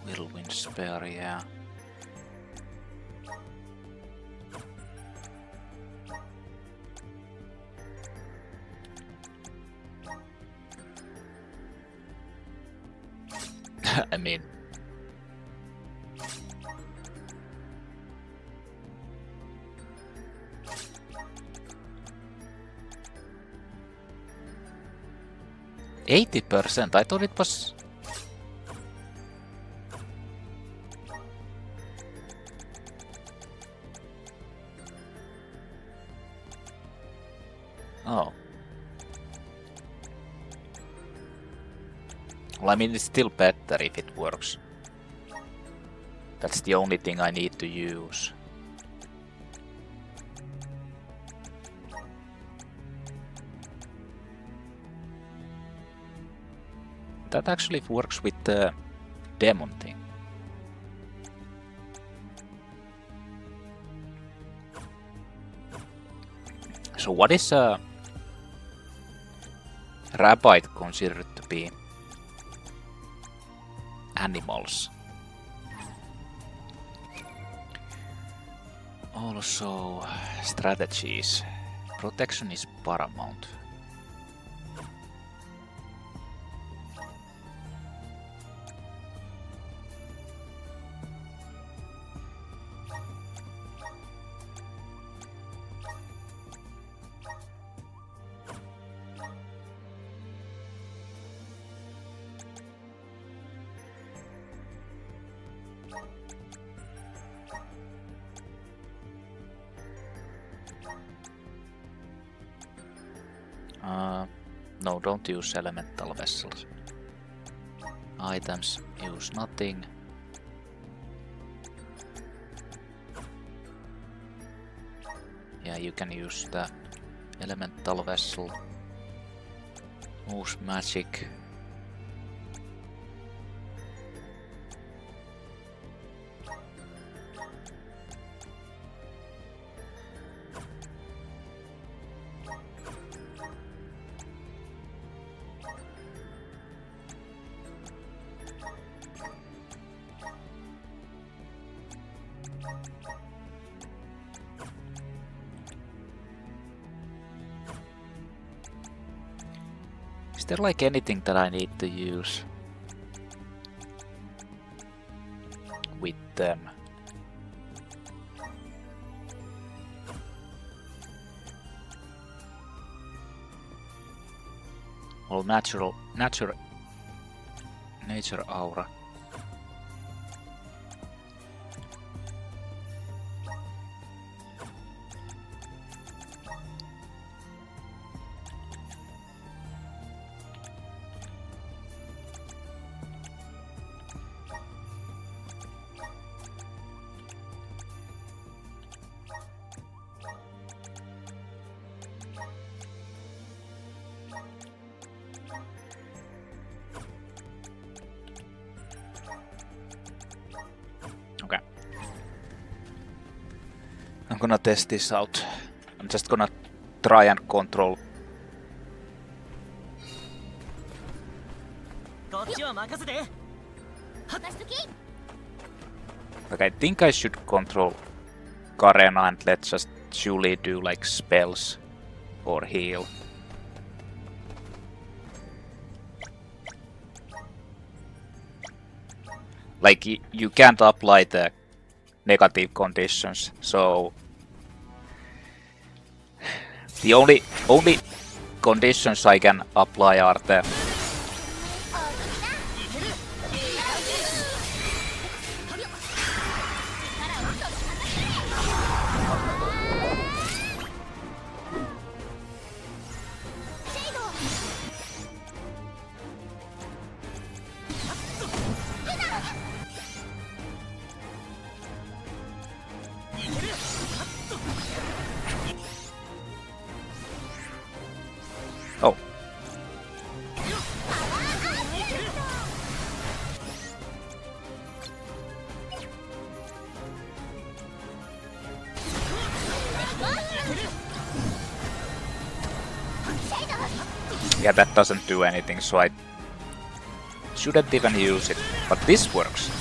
Speaker 1: whirlwind spare, yeah. I mean, %. I thought it was. Oh. Well, I mean, it's still better if it works. That's the only thing I need to use. That actually works with the demon thing. So what is Rabite considered to be? Animals. Also, strategies. Protection is paramount. No, don't use elemental vessels. Items, use nothing. Yeah, you can use the elemental vessel. Use magic. Is there like anything that I need to use with them? Well, nature aura. gonna test this out. I'm just gonna try and control. Like, I think I should control Karena and let just Julei do like spells or heal. Like, you can't apply the negative conditions, so the only conditions I can apply are the oh. Yeah, that doesn't do anything, so I shouldn't even use it. But this works.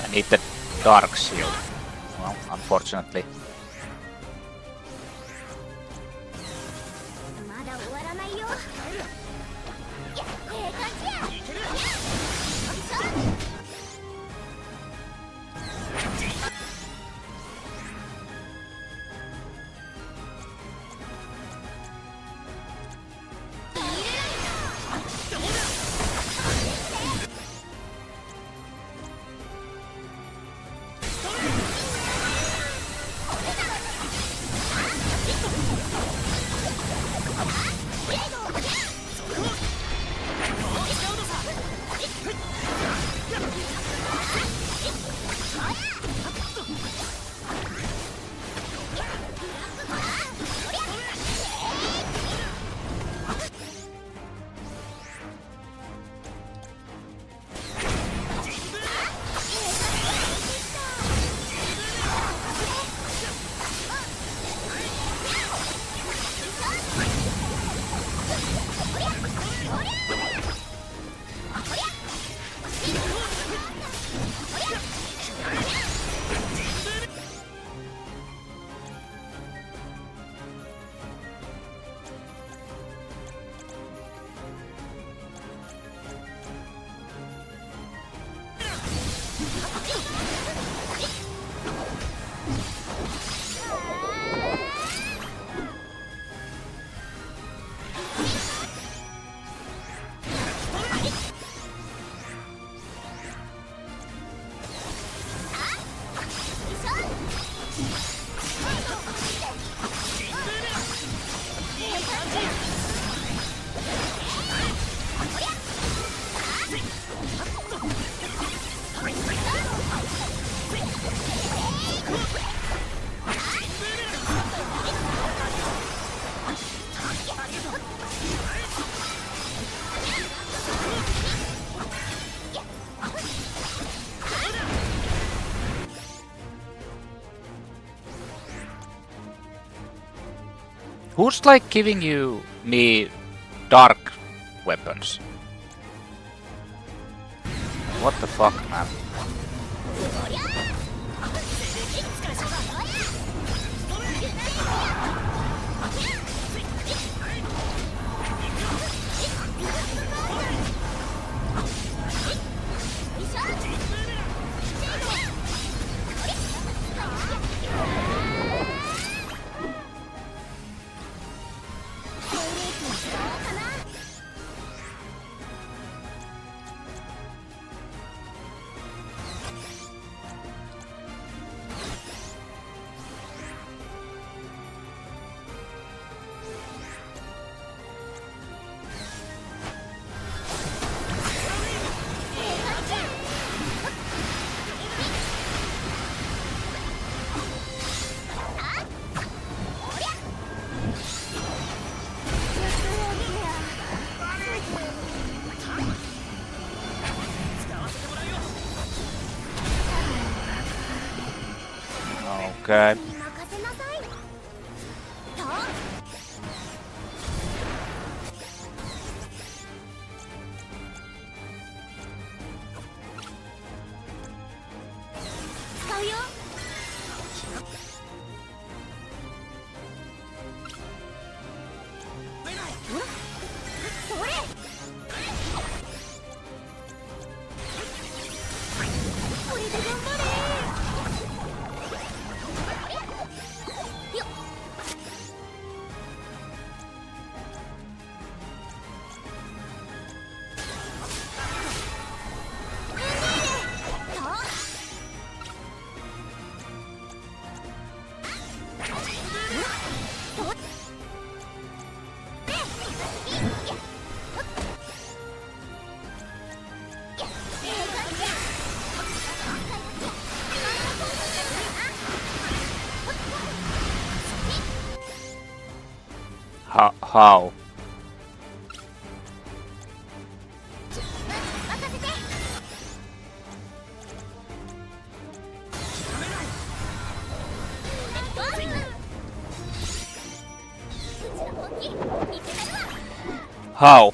Speaker 1: I need the dark shield. Well, unfortunately. Who's like giving me dark weapons? What the fuck, man? Okay. How? How?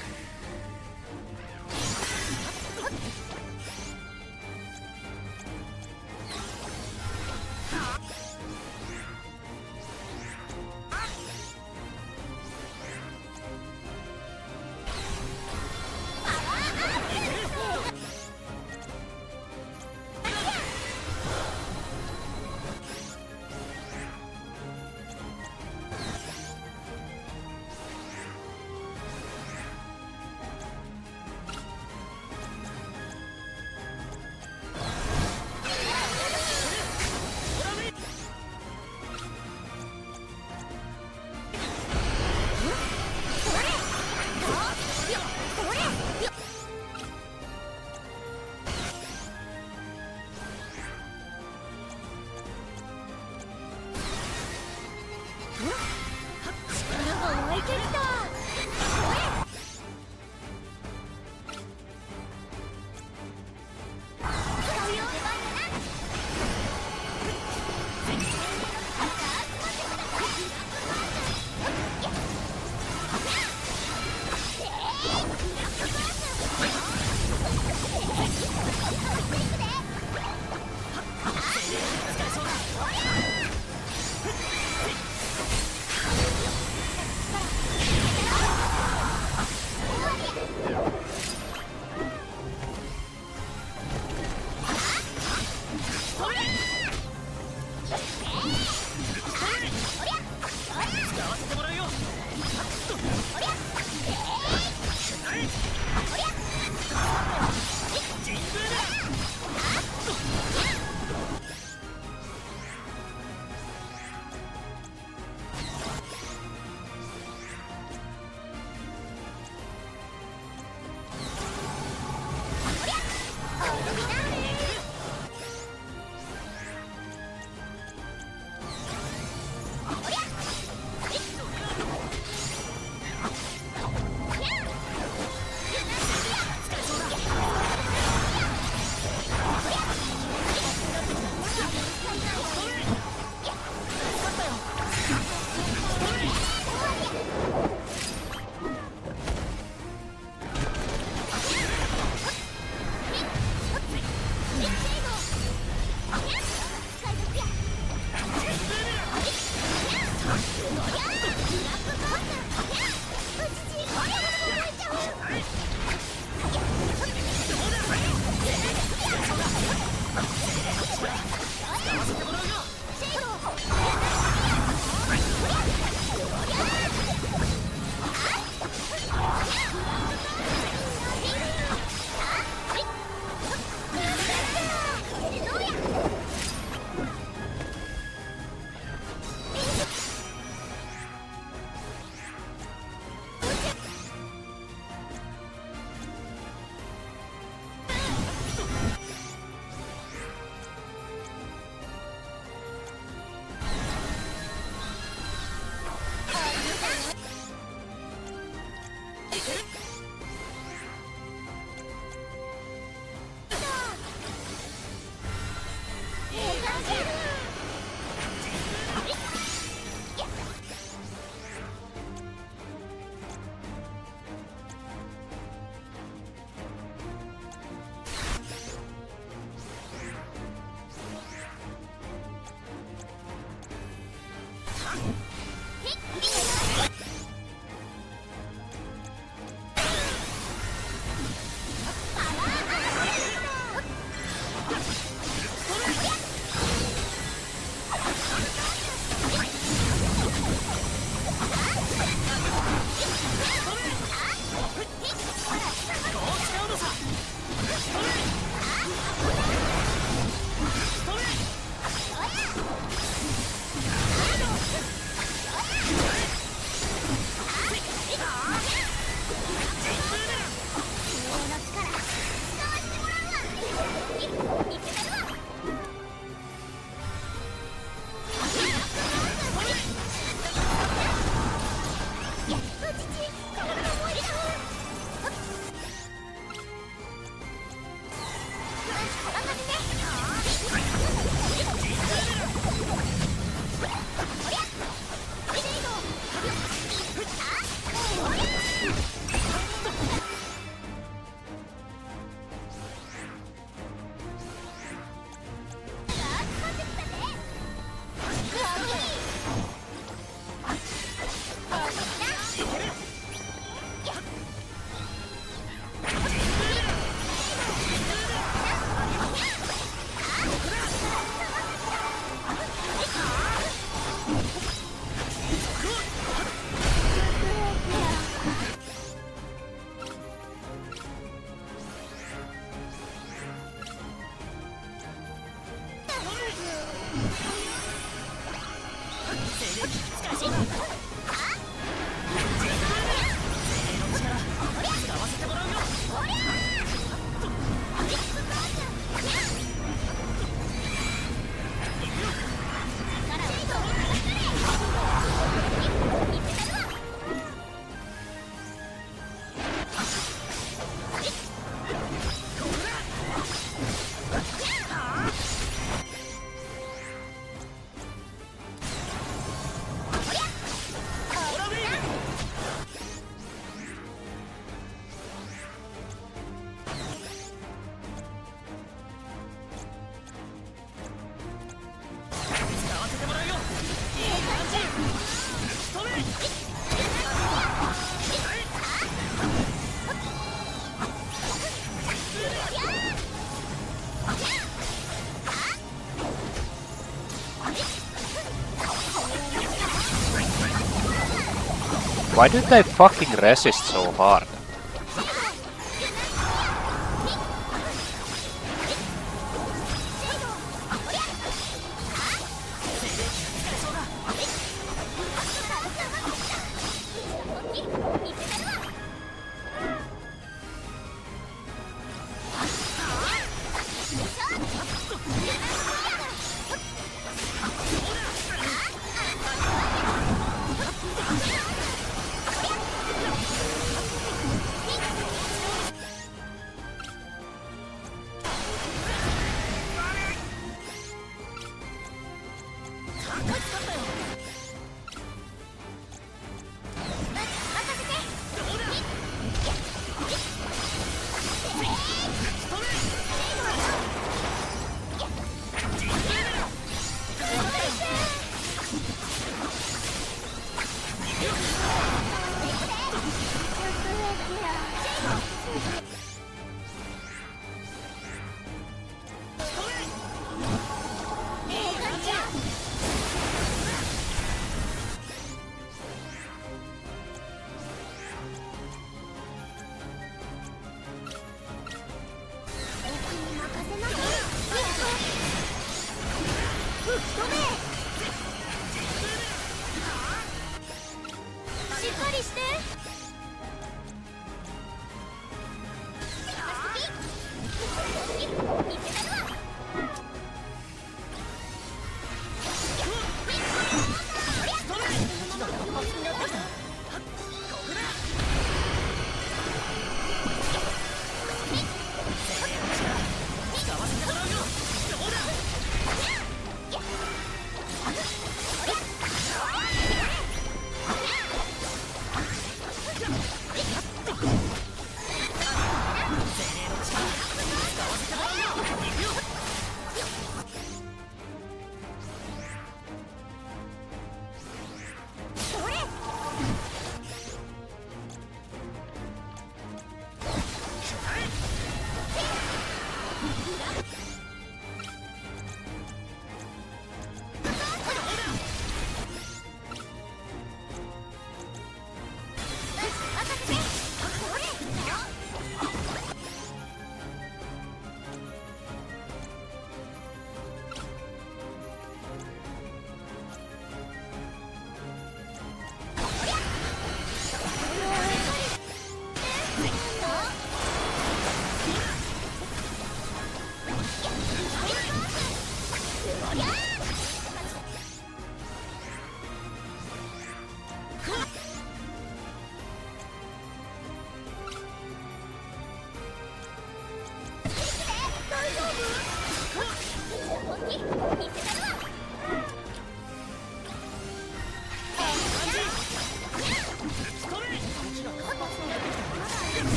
Speaker 1: Why do they fucking resist so hard?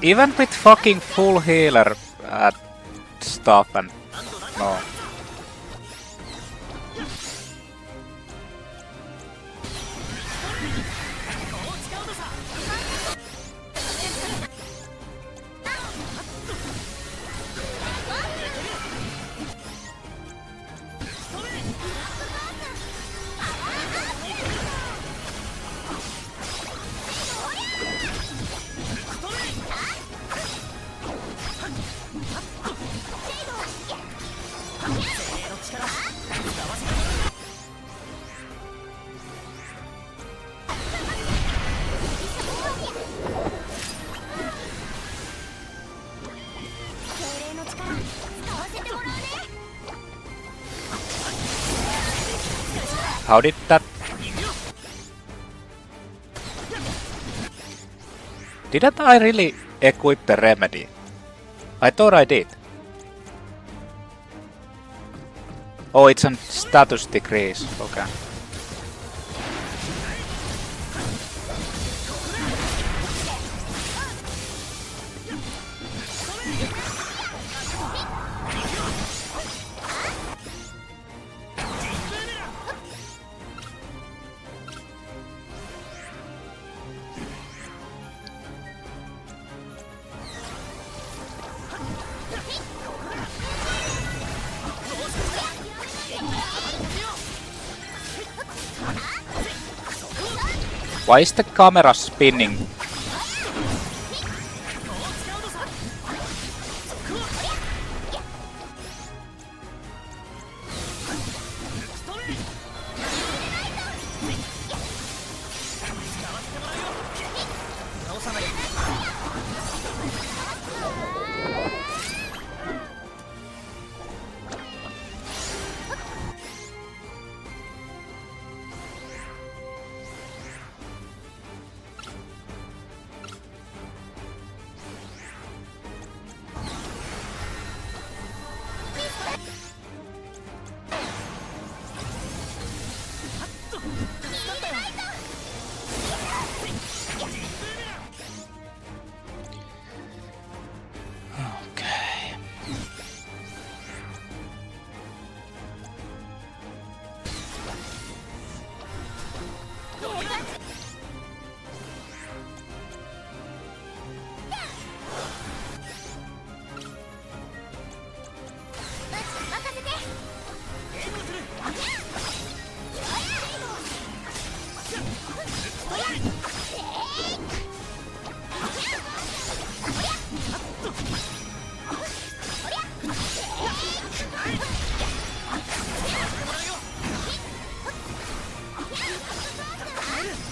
Speaker 1: Even with fucking full healer stuff and no. How did that... Didn't I really equip the remedy? I thought I did. Oh, it's on status decrease. Okay. Why is the camera spinning?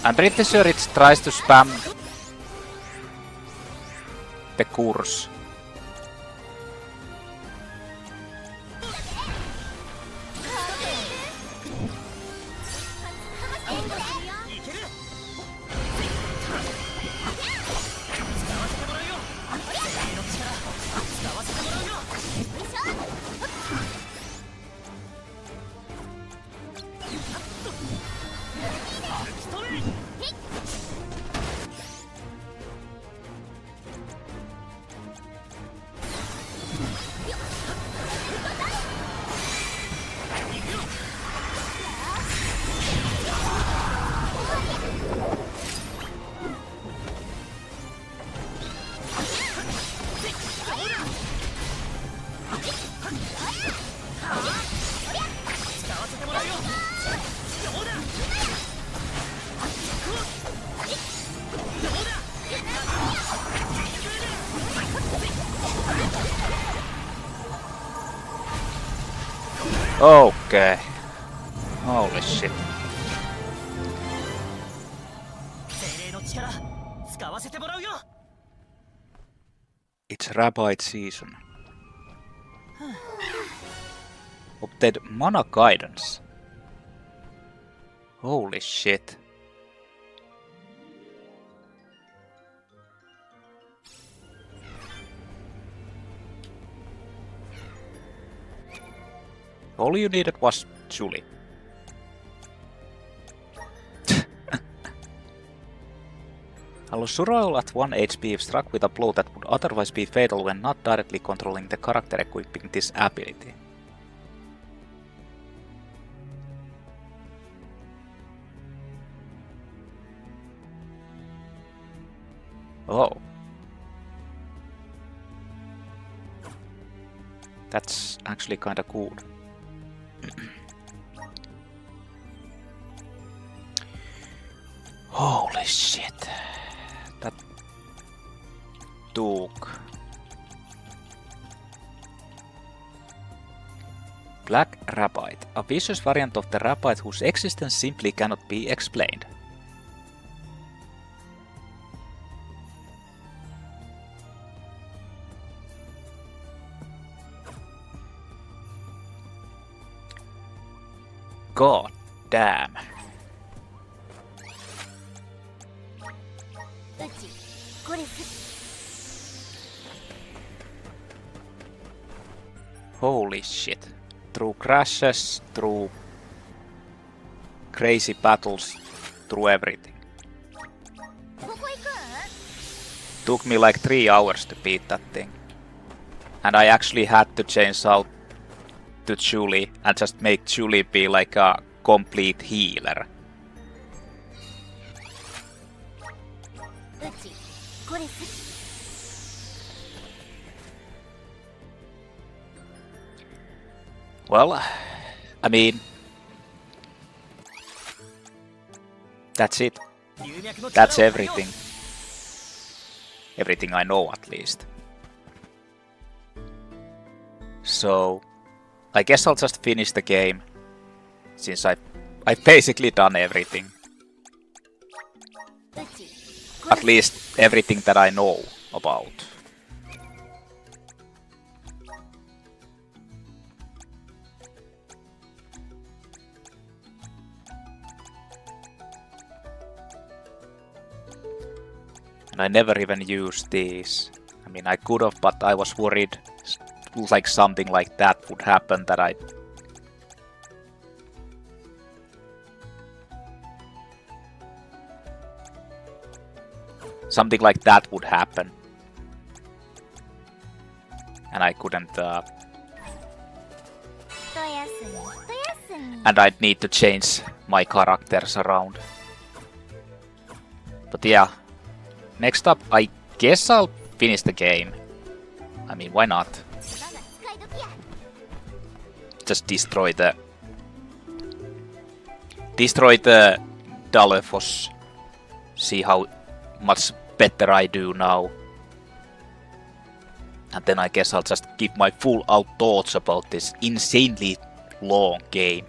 Speaker 1: I'm pretty sure it tries to spam the course. Okay. Holy shit. It's Rabite season. Obtained mana guidance. Holy shit. All you needed was Julei. Allow survival at 1 HP if struck with a blow that would otherwise be fatal when not directly controlling the character equipping this ability. Oh. That's actually kinda cool. Holy shit. That took. Black Rabite, a vicious variant of the Rabite whose existence simply cannot be explained. God Damn. Holy shit. Through crashes, through crazy battles, through everything. Took me like 3 hours to beat that thing. And I actually had to change out to Julei and just make Julei be like a complete healer. Well, I mean, that's it. That's everything. Everything I know, at least. So, I guess I'll just finish the game, since I've basically done everything. At least everything that I know about. And I never even used these. I mean, I could have, but I was worried like something like that would happen, that I... Something like that would happen. And I couldn't... And I'd need to change my characters around. But yeah. Next up, I guess I'll finish the game. I mean, why not? Just destroy the Daelophos. See how much better I do now. And then I guess I'll just give my full out thoughts about this insanely long game.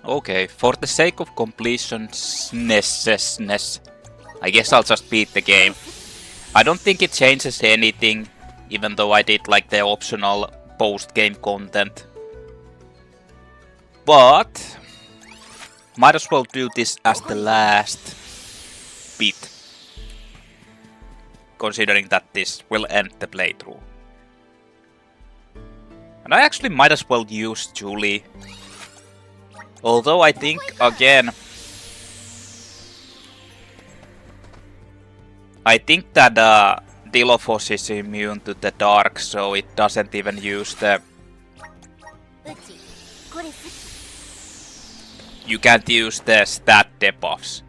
Speaker 1: Okay, for the sake of completion's I guess I'll just beat the game. I don't think it changes anything, even though I did like the optional post-game content. But might as well do this as the last bit, considering that this will end the playthrough. And I actually might as well use Julei. Although I think, again, I think that Daelophos is immune to the dark, so it doesn't even use the... You can't use the stat debuffs.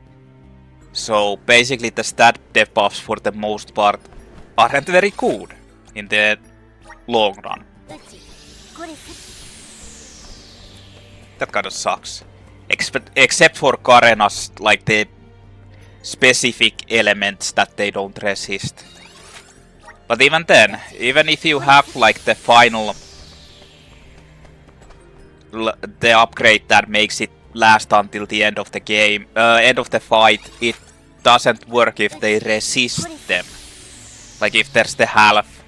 Speaker 1: So basically the stat debuffs for the most part aren't very good in the long run. That kind of sucks. Except for Karena's, like the specific elements that they don't resist. But even then, even if you have like the final... the upgrade that makes it last until the end of the game, end of the fight, it doesn't work if they resist them. Like if there's the half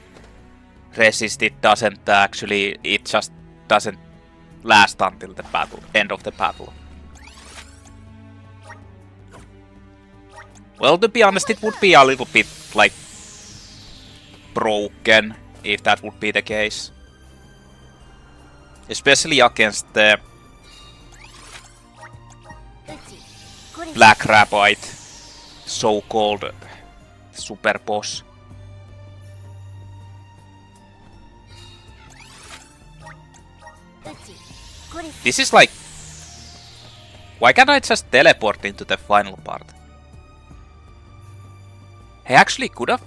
Speaker 1: resist, it doesn't actually, it just doesn't last until the battle, end of the battle. Well, to be honest, it would be a little bit like broken if that would be the case. Especially against the Black Rabite, so-called super boss. This is like... Why can't I just teleport into the final part? I actually could have.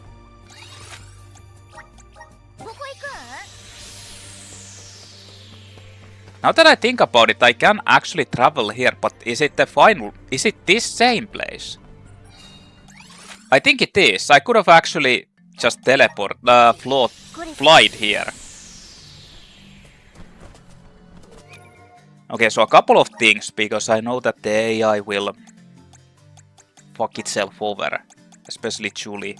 Speaker 1: Now that I think about it, I can actually travel here, but is it the final... Is it this same place? I think it is. I could have actually just flied here. Okay, so a couple of things, because I know that the AI will fuck itself over. Especially Julei.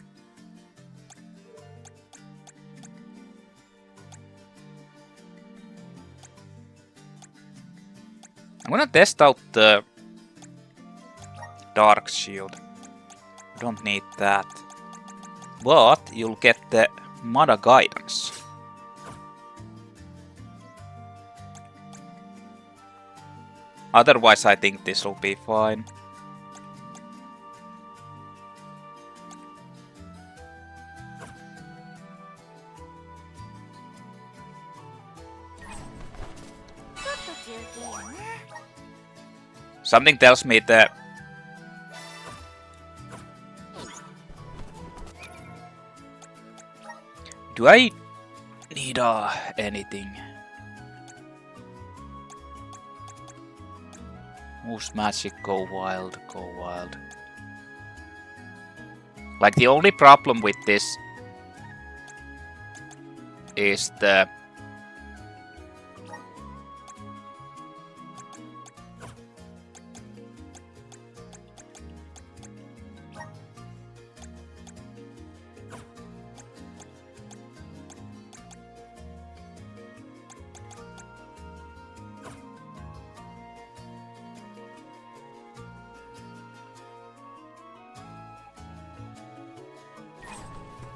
Speaker 1: I'm gonna test out the Dark Shield. Don't need that. But you'll get the Mana Guidance. Otherwise, I think this will be fine. Something tells me that do I need anything? Moves magic, go wild, go wild. Like the only problem with this is the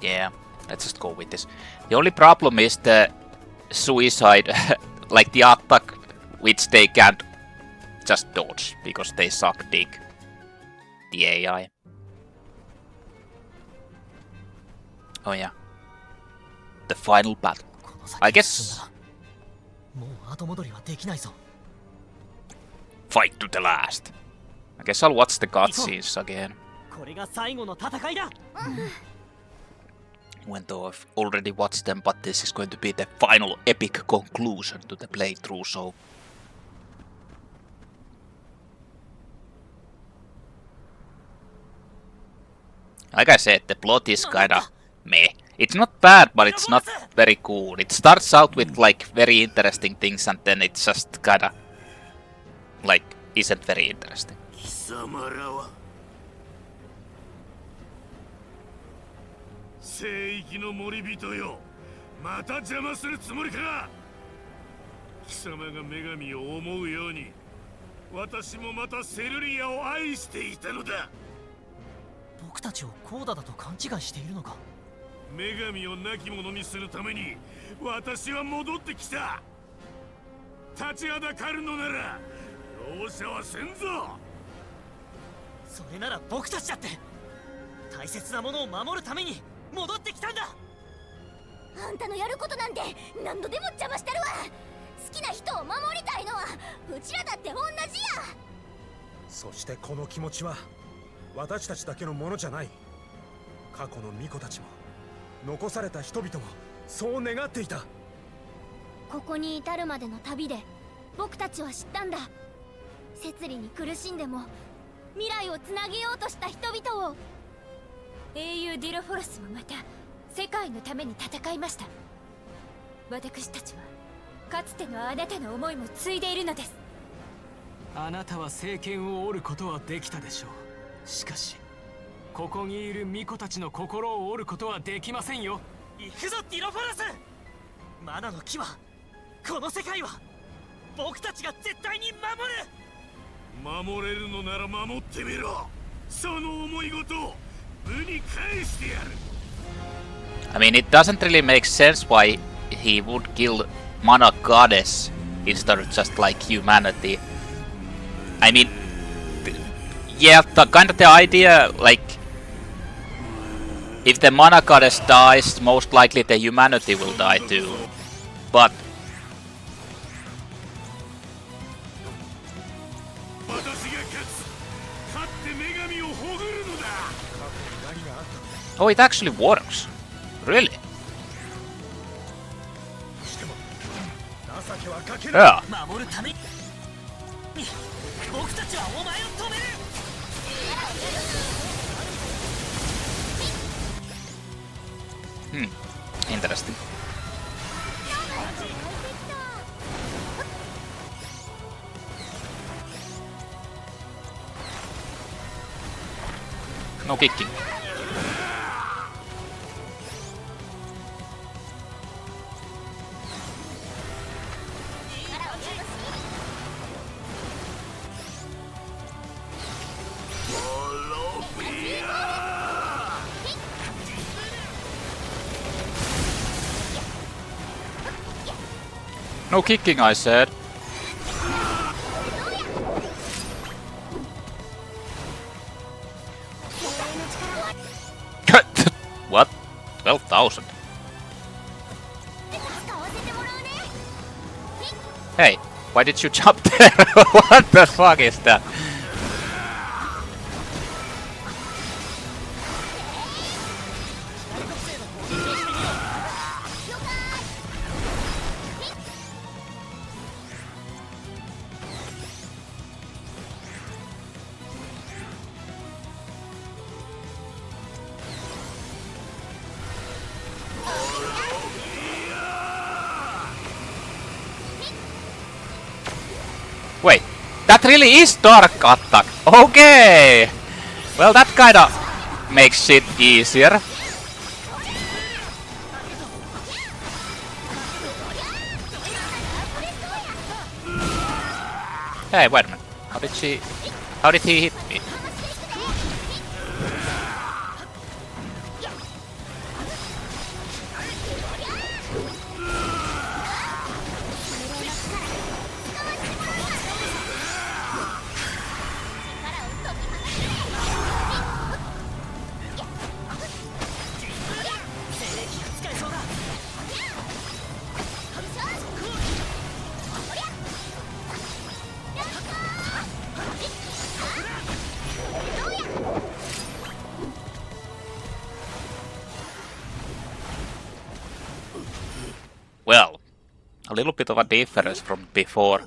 Speaker 1: yeah, let's just go with this. The only problem is the suicide, like the attack, which they can't just dodge because they suck dick. The AI. Oh yeah. The final battle. I guess. Fight to the last. I guess I'll watch the cutscenes again. Even though I've already watched them, but this is going to be the final epic conclusion to the playthrough, so... Like I said, the plot is kinda meh. It's not bad, but it's not very cool. It starts out with like very interesting things and then it's just kinda... like, isn't very interesting.
Speaker 2: 聖域の森人よ、また邪魔するつもりか。貴様が女神を思うように、私もまたセルリアを愛していたのだ。
Speaker 3: 僕たちをコーダだと勘違いしているのか。
Speaker 2: 女神を亡き者にするために、私は戻ってきた。立ちはだかるのなら、容赦はせんぞ。
Speaker 3: それなら僕たちだって大切なものを守るために。 戻ってきたんだ。
Speaker 4: あんたのやることなんて何度でも邪魔してるわ。好きな人を守りたいのはうちらだって同じや。
Speaker 5: そしてこの気持ちは私たちだけのものじゃない。過去の巫女たちも残された人々もそう願っていた。
Speaker 4: ここに至るまでの旅で僕たちは知ったんだ。摂理に苦しんでも未来をつなげようとした人々を。
Speaker 6: 英雄ディロフォロスもまた世界のために戦いました。私たちはかつてのあなたの思いも継いでいるのです。
Speaker 3: あなたは政権を折ることはできたでしょう。しかしここにいる巫女たちの心を折ることはできませんよ。行くぞディロフォロス。マナの木はこの世界は僕たちが絶対に守る。
Speaker 2: 守れるのなら守ってみろ。その思いごと。
Speaker 1: I mean, it doesn't really make sense why he would kill Mana Goddess instead of just like humanity. I mean, yeah, the kind of the idea, like, if the Mana Goddess dies, most likely the humanity will die too. But oh, it actually works. Really? Yeah. Interesting. No kicking. No kicking, I said. What? 12,000? Hey, why did you jump there? What the fuck is that? Wait, that really is dark attack. Okay. Well, that kinda makes it easier. Hey, wait a minute. How did he hit me? Well, a little bit of a difference from before.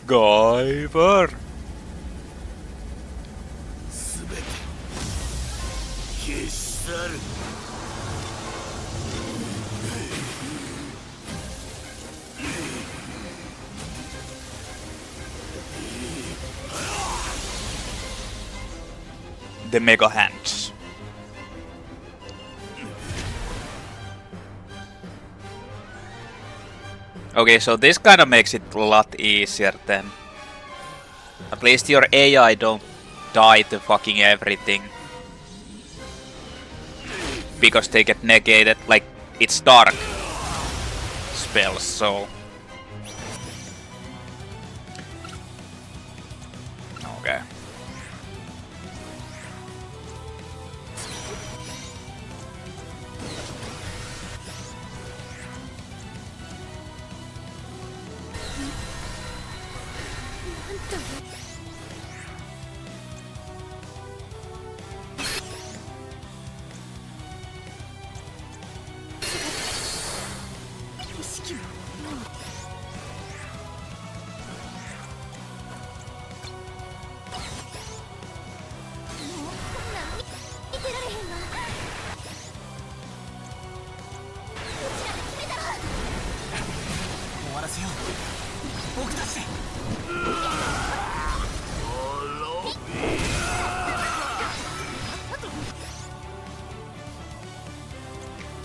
Speaker 1: Guyver. The mega hands. Okay, so this kind of makes it a lot easier then. At least your AI don't die to fucking everything. Because they get negated, like, it's dark spells, so... Okay.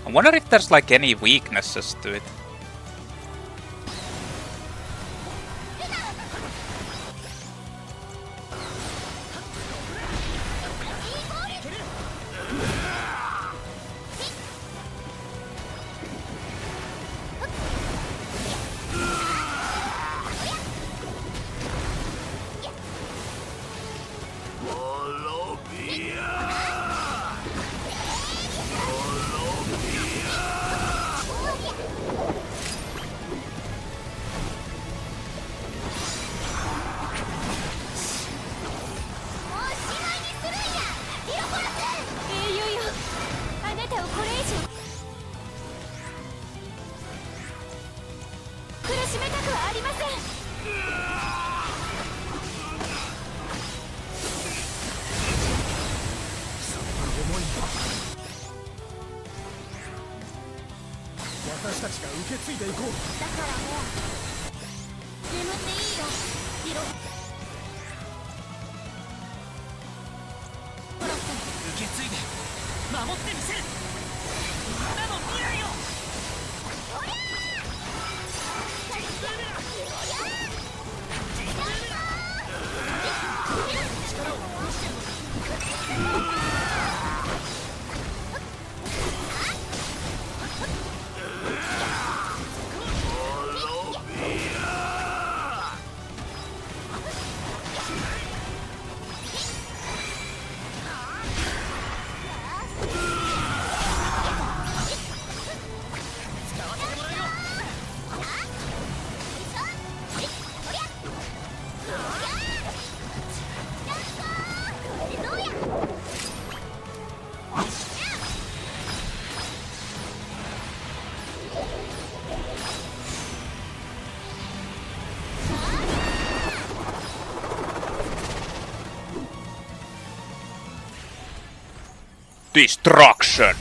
Speaker 1: I wonder if there's like any weaknesses to it. Destruction!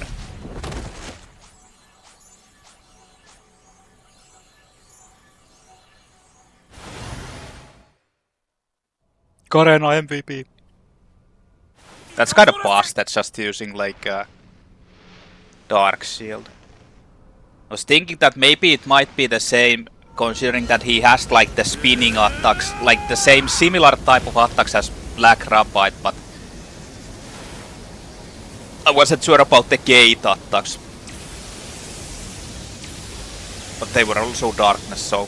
Speaker 1: Garena MVP. That's kind of boss that's just using like Dark Shield. I was thinking that maybe it might be the same, considering that he has like the spinning attacks, like the same similar type of attacks as Black Rabite, but I wasn't sure about the gate attacks. But they were also darkness, so...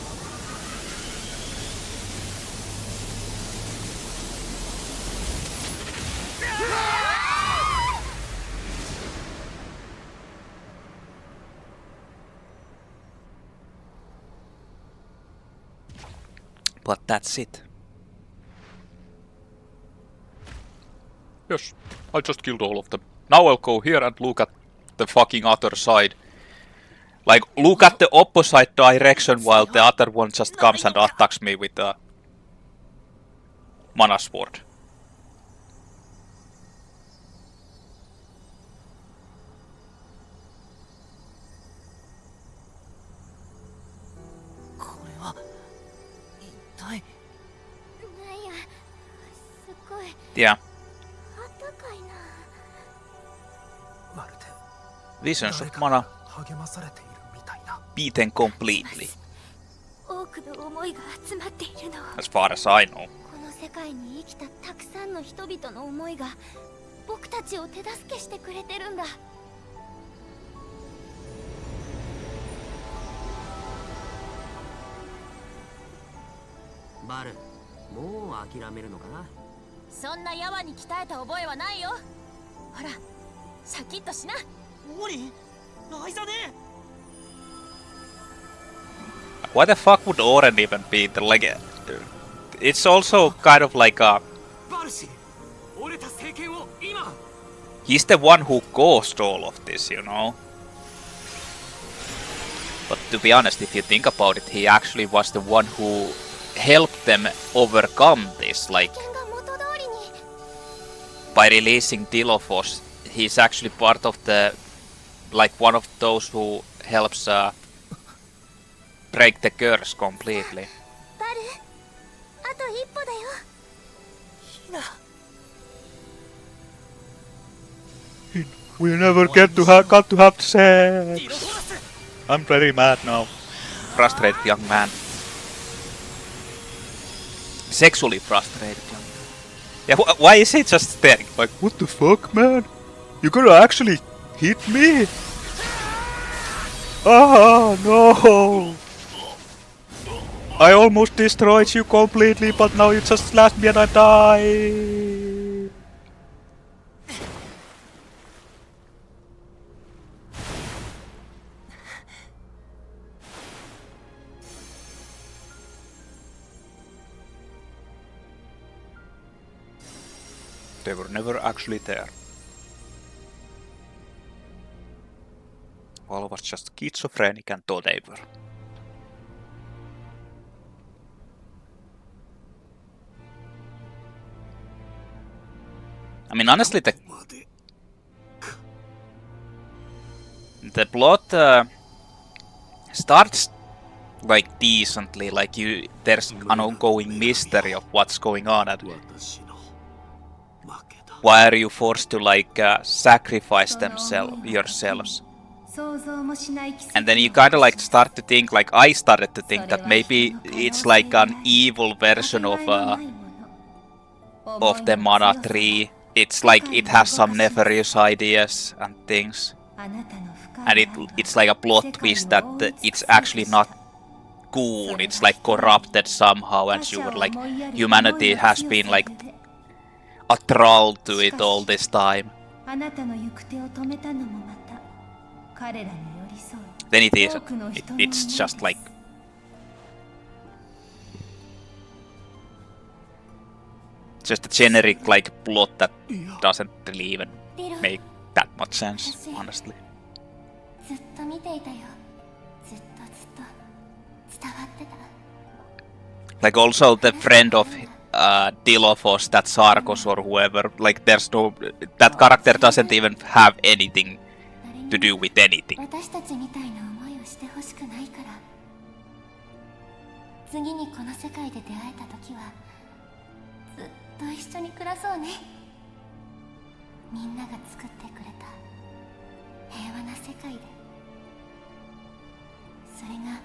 Speaker 1: But that's it. Yes, I just killed all of them. Now I'll go here and look at the fucking other side. Like, look at the opposite direction while the other one just comes and attacks me with a mana sword. Yeah. Visions of Mana beaten completely. As far as I know.
Speaker 4: この世界に生きたたくさんの人々の思いが僕たちを手助けしてくれてるんだ。
Speaker 7: バル、もう諦めるのかな。
Speaker 6: そんなヤワに鍛えた覚えはないよ。ほら、シャキッとしな。
Speaker 7: オリ、愛さね。
Speaker 1: Why the fuck would Oren even be the like? It's also kind of like a. He's the one who caused all of this, you know. But to be honest, if you think about it, he actually was the one who helped them overcome this. Like by releasing Daelophos, he's actually part of the, like one of those who helps break the curse completely. We never got to have sex. I'm very mad now. Frustrated young man. Sexually frustrated young man. Yeah, why is he just staring? Like, what the fuck, man? You gonna actually hit me? Ah, no! I almost destroyed you completely, but now you just slashed me and I die. They were never actually there. All was just schizophrenic and thought they were. I mean, honestly, the plot starts like decently, like there's an ongoing mystery of what's going on and why are you forced to like sacrifice yourselves. And then you kind of like start to think, like I started to think that maybe it's like an evil version of the mana tree. It's like it has some nefarious ideas and things, and it's like a plot twist that it's actually not cool. It's like corrupted somehow, and like humanity has been like a thrall to it all this time. Then it is. It's just like. Just a generic like plot that doesn't really even make that much sense, honestly. Like also the friend of Daelophos, that Sarkos or whoever. Like, there's no... That character doesn't even have anything to do with anything.
Speaker 6: 私たちみたいな思いをしてほしくないから。次にこの世界で出会えた時はずっと一緒に暮らそうね。みんなが作ってくれた平和な世界で、それが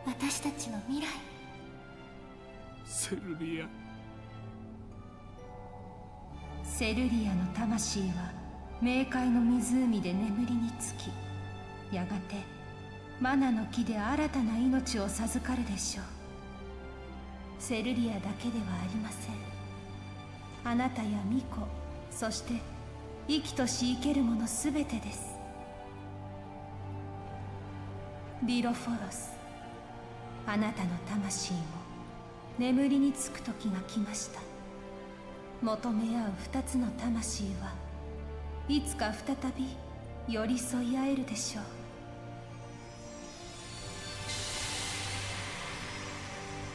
Speaker 6: 私たちの未来。
Speaker 2: セルリア。
Speaker 6: セルリアの魂は冥界の湖で眠りにつき、やがてマナの木で新たな命を授かるでしょう。セルリアだけではありません。あなたやミコ、そして生きとし生けるものすべてです。ディロフォロス、あなたの魂も眠りにつく時が来ました。求め合う二つの魂はいつか再び寄り添い合えるでしょう。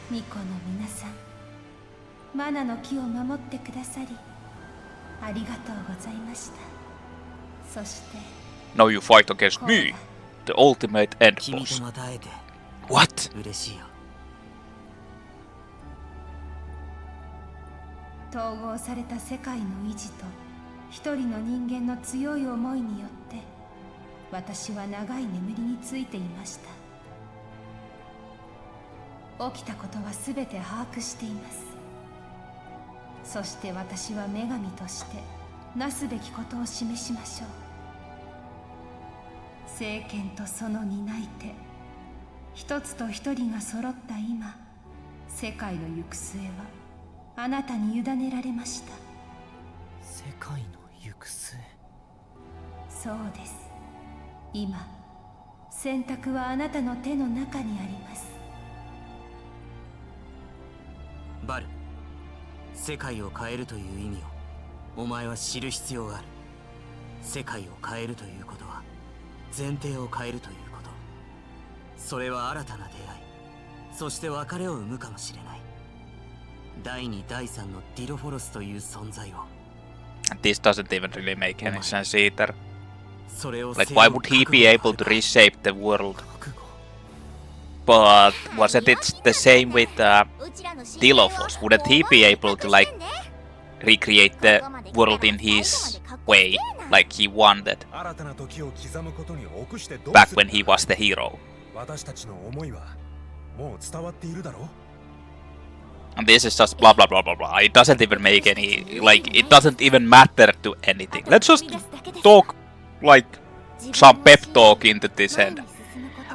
Speaker 6: 巫女の皆さん、マナの木を守ってくださりありがとうございました。そして
Speaker 1: Now you fight against me, the ultimate end
Speaker 7: 君
Speaker 1: boss.
Speaker 7: とまた会えて
Speaker 1: What?
Speaker 7: 嬉しいよ。
Speaker 6: 統合された世界の維持と一人の人間の強い思いによって私は長い眠りについていました。起きたことは全て把握しています。そして私は女神としてなすべきことを示しましょう。政権とその担い手、一つと一人が揃った今、世界の行く末はあなたに委ねられました。
Speaker 7: 世界の行く末。
Speaker 6: そうです。今、選択はあなたの手の中にあります。
Speaker 7: バル、世界を変えるという意味をお前は知る必要がある。世界を変えるということは前提を変えるということ。それは新たな出会い、そして別れを生むかもしれない。第2第3のディロフォロスという存在を。
Speaker 1: This doesn't even really make any sense either.
Speaker 7: それを
Speaker 1: Like, why would he be able to reshape the world? But wasn't it the same with Daelophos? Wouldn't he be able to, like, recreate the world in his way, like he wanted, back when he was the hero? And this is just blah blah blah blah blah. It doesn't even make any, like, it doesn't even matter to anything. Let's just talk, like, some pep talk into this end.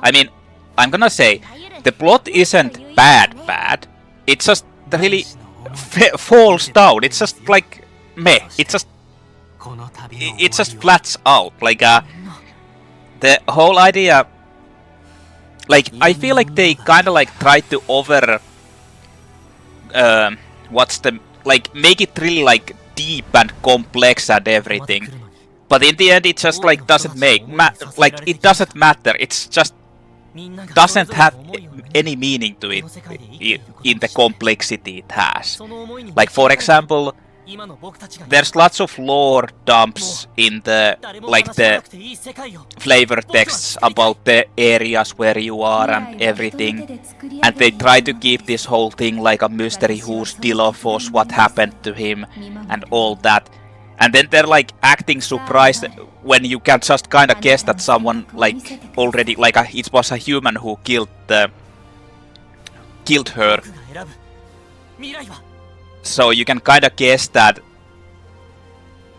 Speaker 1: I mean, I'm gonna say, the plot isn't bad. It just really falls down. It's just like meh. It just flats out. Like the whole idea. Like, I feel like they kind of like tried to make it really like deep and complex and everything. But in the end, it just like doesn't like it doesn't matter. It's just doesn't have any meaning to it in the complexity it has. Like, for example, there's lots of lore dumps in the, like, the flavor texts about the areas where you are and everything, and they try to keep this whole thing like a mystery. Who's Daelophos, what happened to him, and all that. And then they're like acting surprised when you can just kind of guess that someone like already, like, it was a human who killed her. So you can kind of guess that,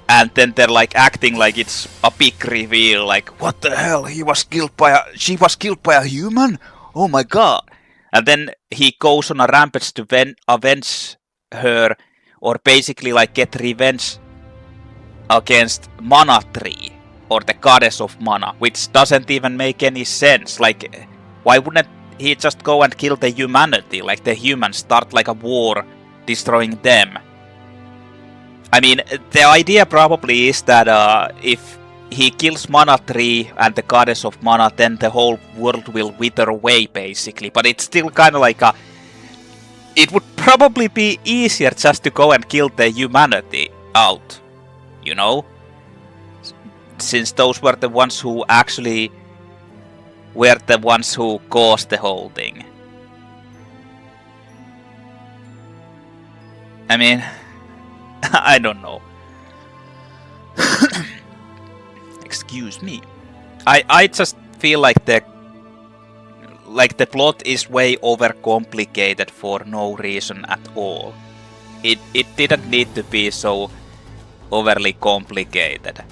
Speaker 1: and then they're like acting like it's a big reveal, like, what the hell, she was killed by a human? Oh my god. And then he goes on a rampage to avenge her, or basically like get revenge against Mana Tree, or the goddess of mana, which doesn't even make any sense. Like, why wouldn't he just go and kill the humanity, like the humans, start like a war destroying them? I mean, the idea probably is that if he kills Mana Tree and the goddess of mana, then the whole world will wither away, basically. But it's still kind of like it would probably be easier just to go and kill the humanity out, you know? Since those were the ones who actually were the ones who caused the whole thing. I mean, I don't know. Excuse me. I just feel like the plot is way overcomplicated for no reason at all. It didn't need to be so overly complicated.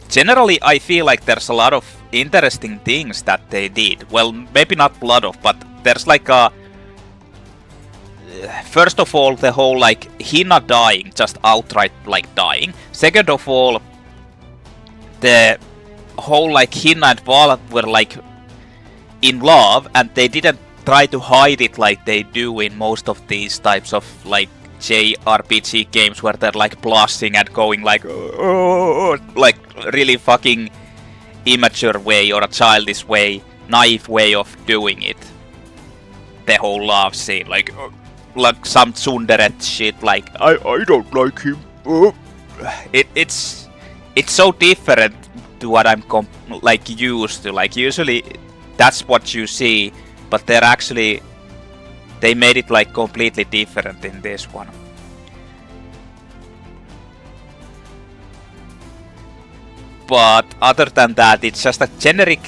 Speaker 1: Generally, I feel like there's a lot of interesting things that they did. Well, maybe not a lot of, but there's like a... First of all, the whole like Hina dying, just outright like dying. Second of all, the whole like Hina and Val were like in love, and they didn't try to hide it like they do in most of these types of like JRPG games where they're like blushing and going like like really fucking immature way or a childish way, naive way of doing it. The whole love scene, like some tsundere shit, like I don't like him. It's so different to what I'm like used to. Like usually that's what you see, but they're actually they made it like completely different in this one. But other than that, it's just a generic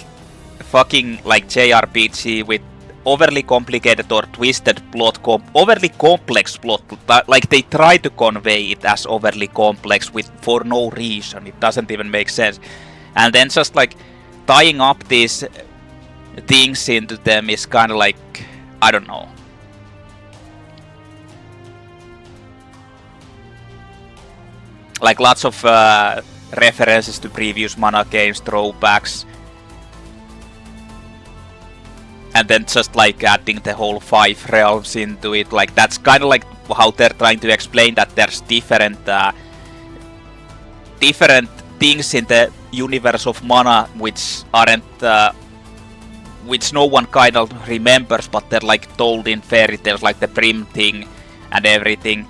Speaker 1: fucking like JRPG with overly complicated or twisted plot, overly complex plot. Like they try to convey it as overly complex for no reason. It doesn't even make sense. And then just like tying up these things into them is kind of like, I don't know. Like lots of references to previous Mana games, throwbacks. And then just like adding the whole 5 realms into it. Like that's kind of like how they're trying to explain that there's different things in the universe of Mana which aren't which no one kind of remembers, but they're like told in fairy tales, like the Prim thing and everything,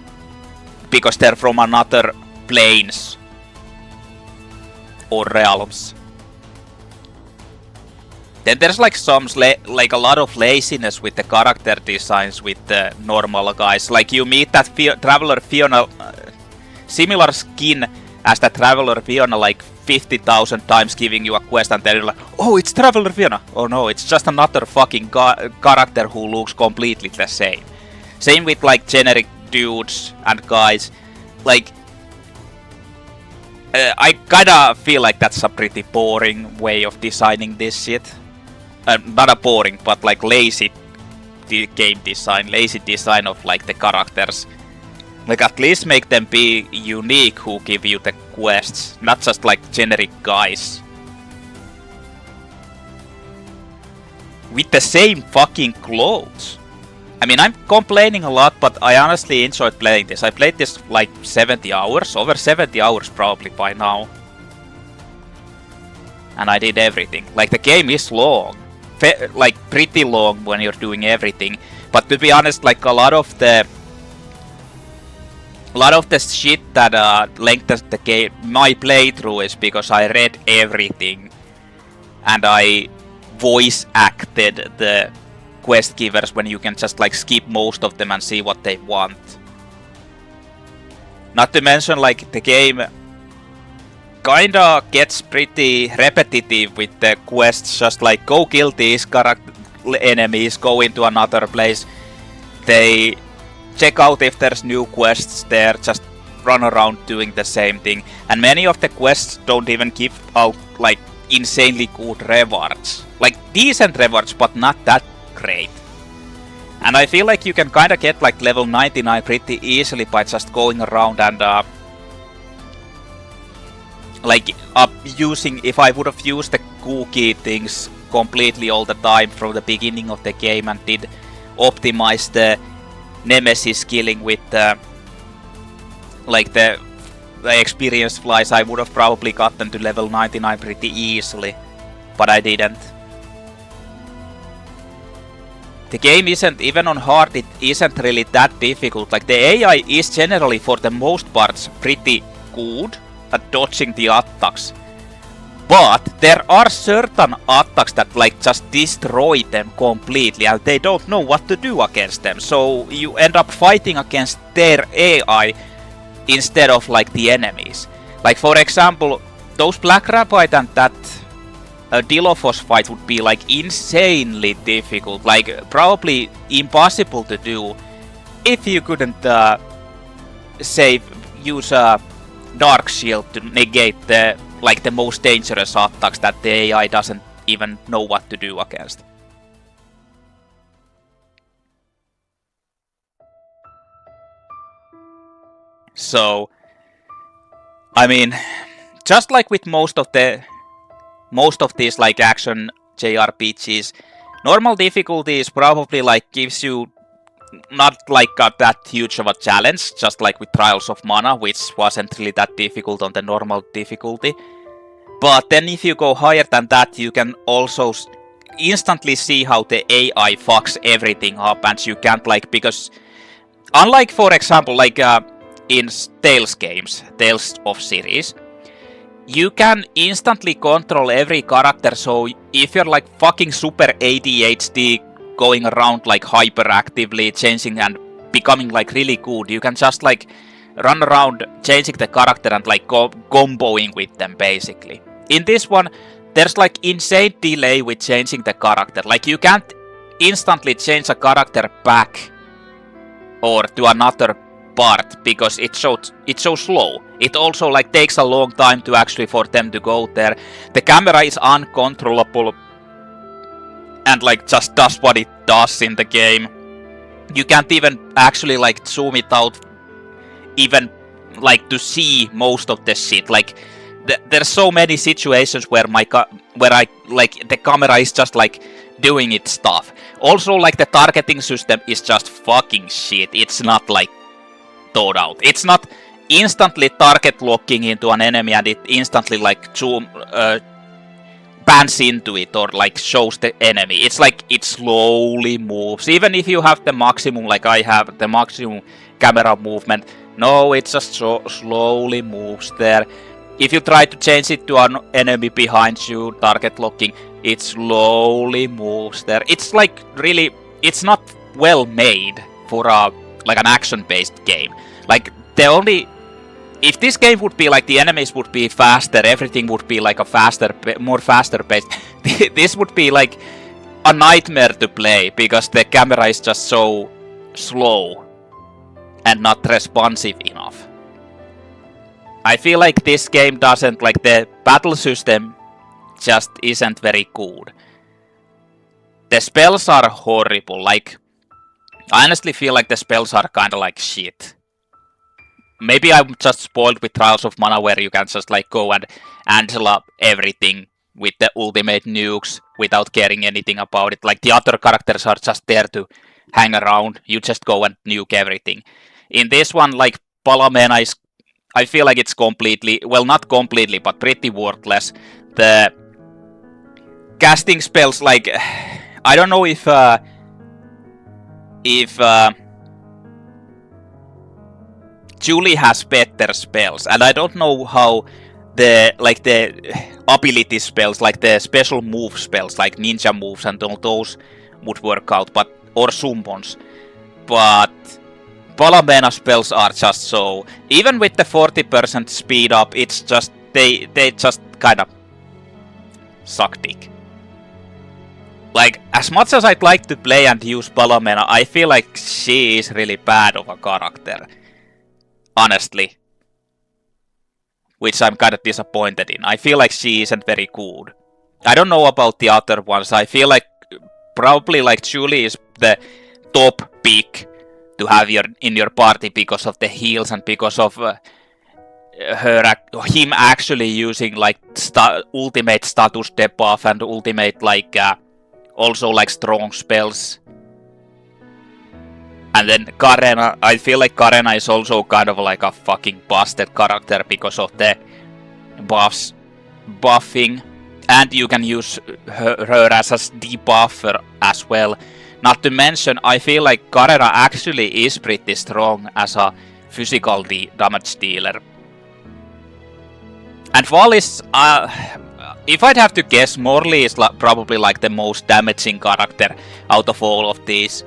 Speaker 1: because they're from another planes or realms. Then there's like like a lot of laziness with the character designs with the normal guys. Like you meet that Traveler Fiona, similar skin as the Traveler Fiona like 50,000 times, giving you a quest, and then you're like, oh, it's Traveler Fiona. Oh no, it's just another fucking character who looks completely the same. Same with like generic dudes and guys. Like I kinda feel like that's a pretty boring way of designing this shit. Not a boring, but like lazy game design, lazy design of like the characters. Like at least make them be unique who give you the quests, not just like generic guys. With the same fucking clothes. I mean, I'm complaining a lot, but I honestly enjoyed playing this. I played this like 70 hours, over 70 hours probably by now. And I did everything. Like the game is long. Like pretty long when you're doing everything. But to be honest, like a lot of the shit that lengthens the game, my playthrough, is because I read everything. And I voice acted the quest givers when you can just like skip most of them and see what they want. Not to mention like the game kinda gets pretty repetitive with the quests, just like go kill these enemies, go into another place, they check out if there's new quests there, just run around doing the same thing. And many of the quests don't even give out like insanely good rewards. Like decent rewards, but not that great. And I feel like you can kinda get like level 99 pretty easily by just going around and using, if I would have used the cookie things completely all the time from the beginning of the game and did optimize the Nemesis killing with like the experience flies, I would have probably gotten to level 99 pretty easily, but I didn't. the game isn't, even on hard, it isn't really that difficult. Like, the AI is generally, for the most parts, pretty good at dodging the attacks. But there are certain attacks that like just destroy them completely and they don't know what to do against them. So you end up fighting against their AI instead of like the enemies. Like for example, those Black Rabite and that Daelophos fight would be like insanely difficult, like probably impossible to do if you couldn't use a Dark Shield to negate the most dangerous attacks that the AI doesn't even know what to do against. So, I mean, just like with most of these like action JRPGs, normal difficulty is probably like gives you not like that huge of a challenge, just like with Trials of Mana, which wasn't really that difficult on the normal difficulty. But then if you go higher than that, you can also instantly see how the AI fucks everything up, and you can't like, because unlike for example like in Tales games, Tales of series, you can instantly control every character. So if you're like fucking super ADHD, going around like hyperactively, changing and becoming like really good, you can just like run around changing the character and like comboing with them basically. In this one, there's like insane delay with changing the character. Like you can't instantly change a character back or to another part because it's so slow. It also like takes a long time to actually for them to go there. The camera is uncontrollable and like just does what it does in the game. You can't even actually like zoom it out even like to see most of the shit. Like there's so many situations where I like the camera is just like doing its stuff. Also like the targeting system is just fucking shit. It's not like thought out. It's not instantly target locking into an enemy and it instantly like pans into it or like shows the enemy. It's like it slowly moves. Even if you have the maximum, like I have the maximum camera movement, no, it just so slowly moves there. If you try to change it to an enemy behind you, target locking, it slowly moves there. It's like really, it's not well made for a like an action-based game. Like the only, if this game would be like the enemies would be faster, everything would be like a more faster paced. This would be like a nightmare to play because the camera is just so slow and not responsive enough. I feel like this game doesn't, like the battle system just isn't very good. The spells are horrible, like I honestly feel like the spells are kinda like shit. Maybe I'm just spoiled with Trials of Mana where you can just like go and handle up everything with the ultimate nukes without caring anything about it. Like the other characters are just there to hang around, you just go and nuke everything. In this one, like Palamena is, I feel like it's completely, well not completely, but pretty worthless. The casting spells, like, I don't know if Julei has better spells, and I don't know how the ability spells, like the special move spells, like ninja moves and all those would work out, but or summons. But Palamena spells are just so, even with the 40% speed up, it's just they just kind of suck dick. Like, as much as I'd like to play and use Palamena, I feel like she is really bad of a character. Honestly. Which I'm kind of disappointed in. I feel like she isn't very good. I don't know about the other ones. I feel like probably like Julei is the top pick to have in your party because of the heals and because of him actually using like ultimate status debuff and ultimate like also like strong spells. And then Karena, I feel like Karena is also kind of like a fucking busted character because of the buffs, buffing. And you can use her as a debuffer as well. Not to mention, I feel like Carrera actually is pretty strong as a physical damage dealer. And Val is, if I'd have to guess, Morley is probably like the most damaging character out of all of these.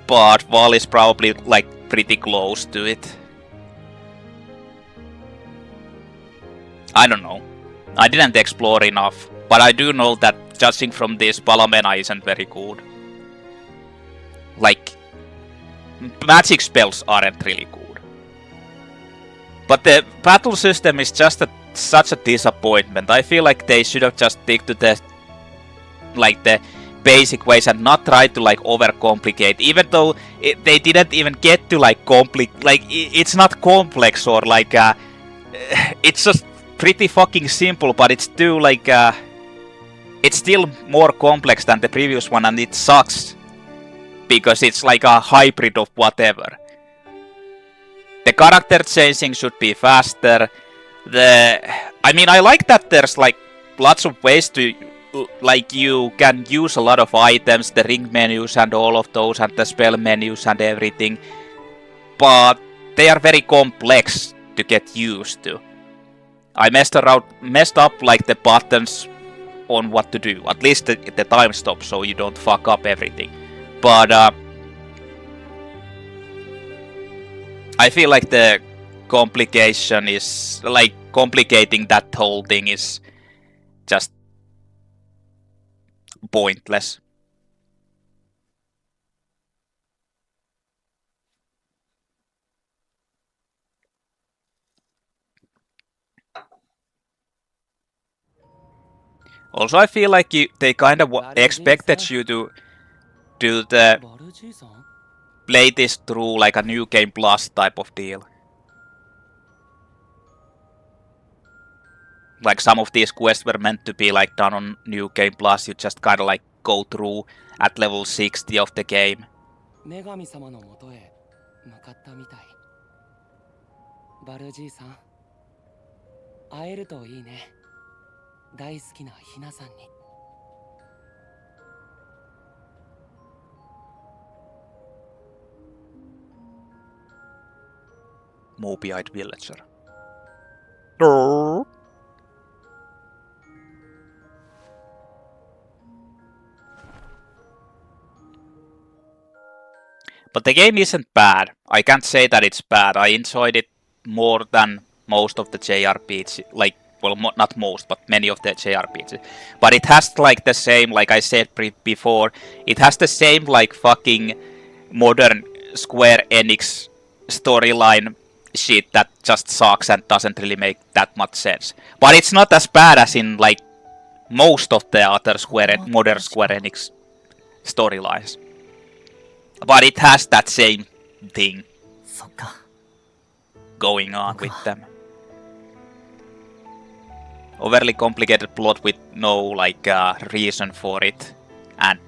Speaker 1: But Val is probably like pretty close to it. I don't know. I didn't explore enough, but I do know that judging from this, Palamena isn't very good. Like, magic spells aren't really good. But the battle system is just such a disappointment. I feel like they should have just stick to the basic ways and not try to like overcomplicate. Even though they didn't even get to like it's not complex or like it's just pretty fucking simple, but it's still like it's still more complex than the previous one, and it sucks because it's like a hybrid of whatever. The character changing should be faster. I mean, I like that there's like lots of ways to, like, you can use a lot of items, the ring menus and all of those, and the spell menus and everything, but they are very complex to get used to. I messed up like the buttons on what to do, at least the time stop, so you don't fuck up everything. But I feel like the complication is, like, complicating that whole thing is just pointless. Also, I feel like they kind of expected you to do the play this through like a new game plus type of deal. Like some of these quests were meant to be like done on new game plus. You just kind of like go through at level 60 of the game.
Speaker 3: 女神様のもとへ向かったみたい。バルじいさん、会えるといいね。大好きなひなさんに。
Speaker 1: Moby-eyed villager. But the game isn't bad. I can't say that it's bad. I enjoyed it more than most of the JRPGs. Like, well, not most, but many of the JRPGs. But it has like the same, like I said before, it has the same like fucking modern Square Enix storyline shit that just sucks and doesn't really make that much sense. But it's not as bad as in like most of the other modern Square Enix storylines. But it has that same thing going on with them. Overly complicated plot with no like reason for it, and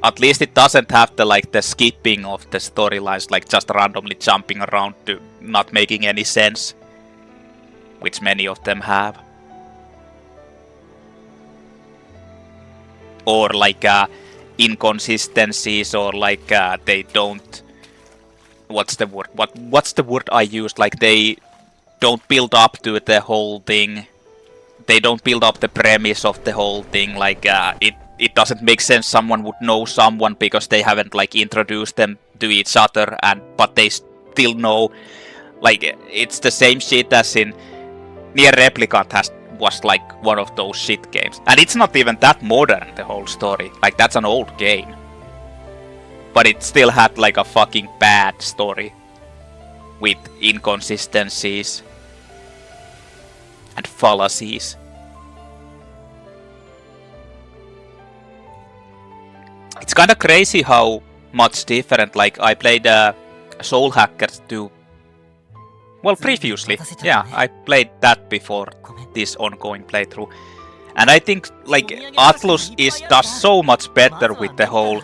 Speaker 1: at least it doesn't have the like the skipping of the storylines, like just randomly jumping around to not making any sense, which many of them have. Or like inconsistencies, or like they don't. What's the word? What's the word I used? Like they don't build up to the whole thing. They don't build up the premise of the whole thing. Like it doesn't make sense. Someone would know someone because they haven't like introduced them to each other, but they still know. Like it's the same shit as in Nier Replicant was like one of those shit games, and it's not even that modern, the whole story. Like that's an old game, but it still had like a fucking bad story with inconsistencies and fallacies. It's kind of crazy how much different. Like I played Soul Hackers 2. Well, previously, yeah, I played that before this ongoing playthrough, and I think like Atlus does so much better with the whole,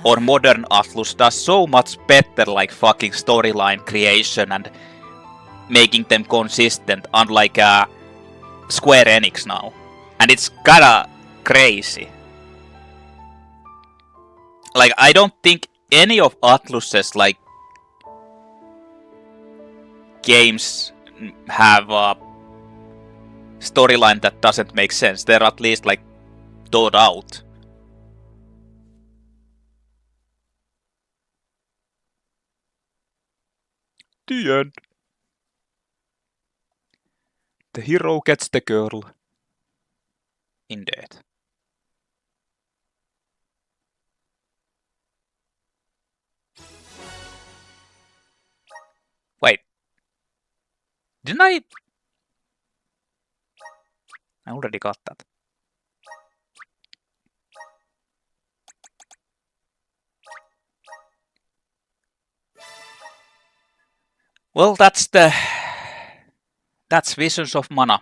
Speaker 1: or modern Atlus does so much better like fucking storyline creation and making them consistent. Unlike Square Enix now. And it's kinda crazy. Like, I don't think any of Atlus's, like, games have a storyline that doesn't make sense. They're at least, like, thought out. The end. The hero gets the girl. Indeed. Wait. Didn't I already got that. Well, that's Visions of Mana.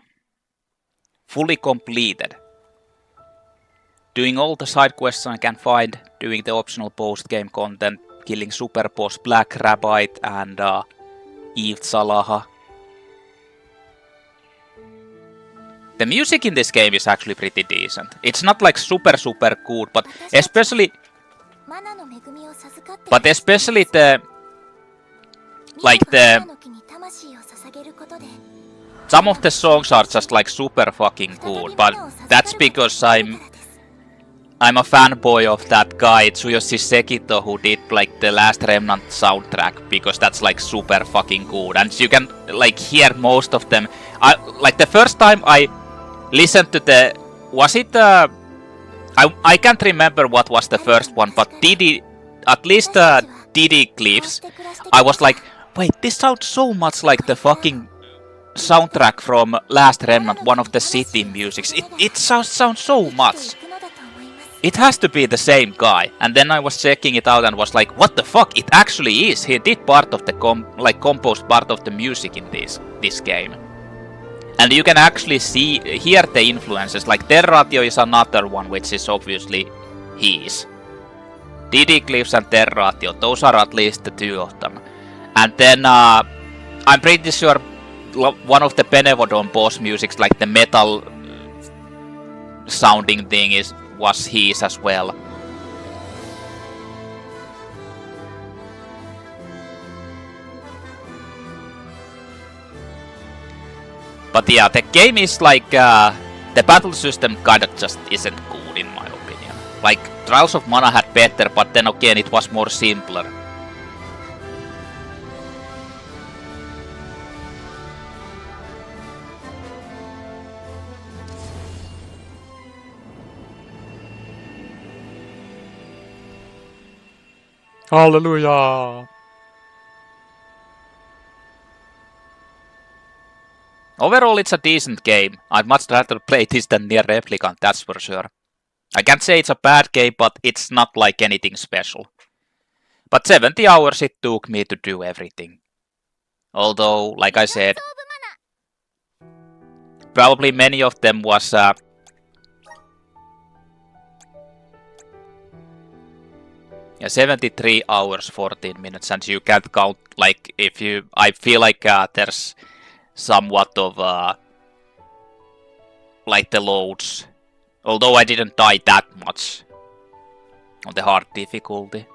Speaker 1: Fully completed. Doing all the side quests I can find, doing the optional post-game content, killing Super Boss Black, Rabite, and Eve Salaha. The music in this game is actually pretty decent. It's not like super good, but especially some of the songs are just like super fucking good, but that's because I'm a fanboy of that guy Tsuyoshi Sekito who did like the Last Remnant soundtrack, because that's like super fucking good, and you can like hear most of them. Like the first time I listened to the, was it I can't remember what was the first one, but at least Diddy Cliffs, I was like, wait, this sounds so much like the fucking soundtrack from Last Remnant, one of the city musics. It sounds so much. It has to be the same guy. And then I was checking it out and was like, what the fuck? It actually is. He did part of the composed part of the music in this game. And you can actually hear the influences. Like Terratio is another one, which is obviously his. Diddy Cliffs and Terratio, those are at least the two of them. And then I'm pretty sure one of the Benevodon boss musics, like the metal sounding thing, was his as well. But yeah, the game is like the battle system kinda just isn't good in my opinion. Like Trials of Mana had better, but then again it was more simpler. Hallelujah! Overall, it's a decent game. I'd much rather play this than Nier Replicant, that's for sure. I can't say it's a bad game, but it's not like anything special. But 70 hours it took me to do everything. Although, like I said, probably many of them was yeah, 73 hours, 14 minutes, and you can't count, like, I feel like there's somewhat of, like, the loads. Although I didn't die that much on the hard difficulty.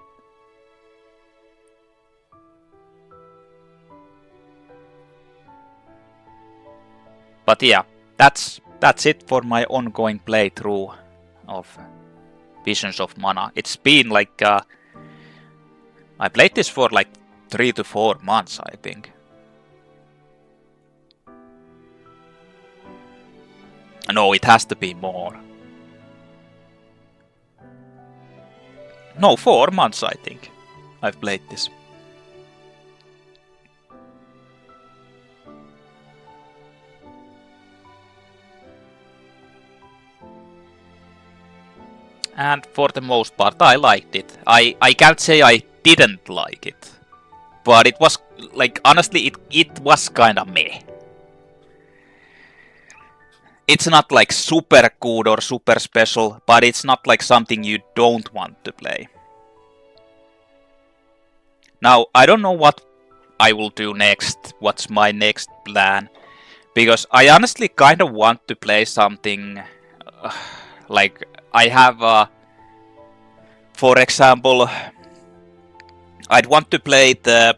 Speaker 1: But yeah, that's it for my ongoing playthrough of Visions of Mana. It's been like I played this for like 3 to 4 months, I think. No, it has to be more. No, 4 months, I think. I've played this. And for the most part, I liked it. I can't say I didn't like it. But it was, like, honestly, it was kinda meh. It's not like super good or super special, but it's not like something you don't want to play. Now, I don't know what I will do next, what's my next plan. Because I honestly kind of want to play something like I have, for example, I'd want to play the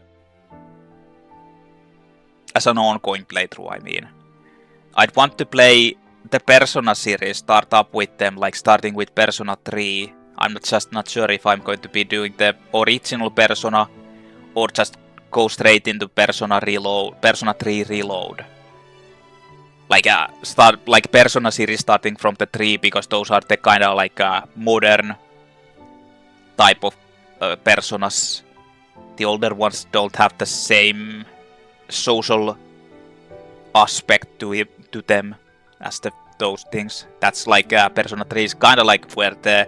Speaker 1: as an ongoing playthrough. I mean, I'd want to play the Persona series, start up with them, like starting with Persona 3. I'm just not sure if I'm going to be doing the original Persona or just go straight into Persona 3 Reload. Like start like Persona series starting from the 3, because those are the kind of like modern type of personas. The older ones don't have the same social aspect to them as those things. That's like Persona 3 is kind of like where the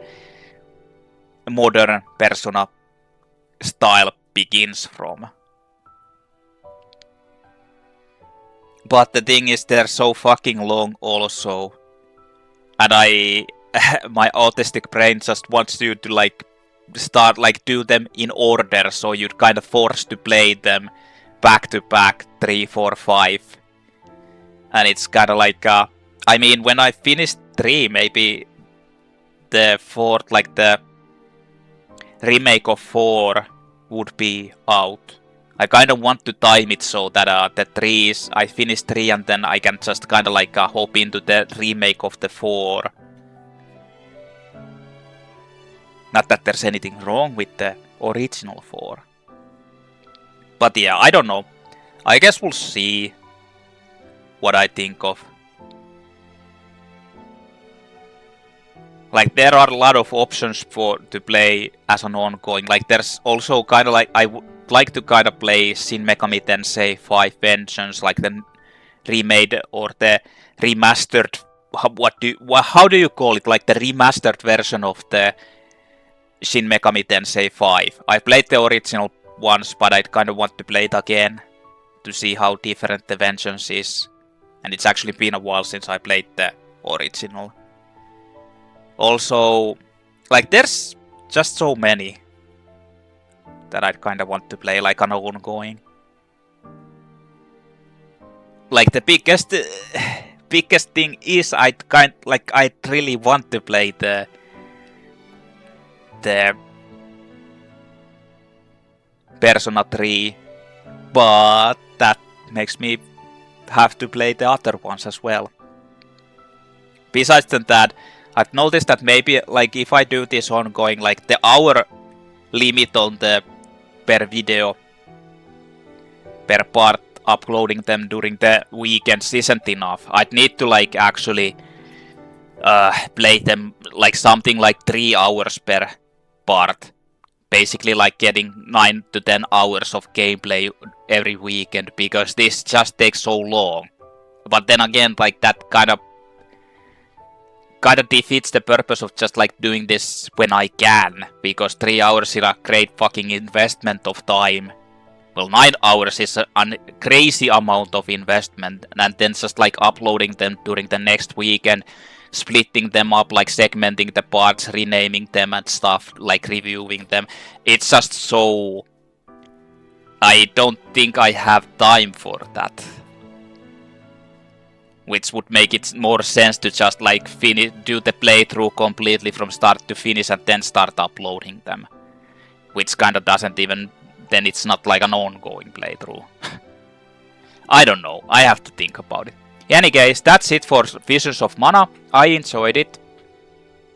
Speaker 1: modern Persona style begins from. But the thing is, they're so fucking long also, and my autistic brain just wants you to like start like do them in order, so you're kind of forced to play them back to back 3, 4, 5, and it's kind of like I mean, when I finished 3, maybe the 4th, like the remake of 4 would be out. I kind of want to time it so that the 3 is, I finish 3 and then I can just kind of like hop into the remake of the 4. Not that there's anything wrong with the original 4. But yeah, I don't know. I guess we'll see what I think of. Like, there are a lot of options to play as an ongoing. Like, there's also kind of like, I would like to kind of play Shin Megami Tensei 5 Vengeance, like the remade or the remastered. How do you call it? Like the remastered version of the Shin Megami Tensei 5. I played the original once, but I kind of want to play it again to see how different the Vengeance is. And it's actually been a while since I played the original. Also, like, there's just so many that I kind of want to play like an ongoing. Like, the biggest thing is I really want to play the Persona 3, but that makes me have to play the other ones as well. Besides that, I've noticed that maybe like if I do this ongoing, like the hour limit on the per video per part, uploading them during the weekends isn't enough. I'd need to like actually play them like something like 3 hours per part. Basically like getting 9 to 10 hours of gameplay every weekend, because this just takes so long. But then again, like that kind of defeats the purpose of just like doing this when I can, because 3 hours is a great fucking investment of time. Well, 9 hours is a crazy amount of investment, and then just like uploading them during the next weekend, splitting them up, like segmenting the parts, renaming them and stuff, like reviewing them. It's just so... I don't think I have time for that. Which would make it more sense to just like do the playthrough completely from start to finish and then start uploading them. Which kind of doesn't even... then it's not like an ongoing playthrough. I don't know, I have to think about it. In any case, that's it for Visions of Mana. I enjoyed it.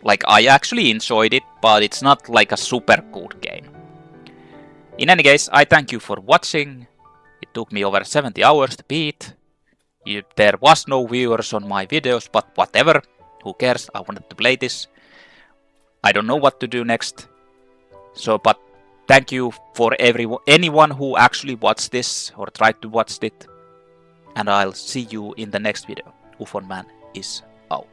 Speaker 1: Like, I actually enjoyed it, but it's not like a super good game. In any case, I thank you for watching. It took me over 70 hours to beat. There was no viewers on my videos, but whatever. Who cares? I wanted to play this. I don't know what to do next. So, but thank you for anyone who actually watched this or tried to watch it. And I'll see you in the next video. UFONman is out.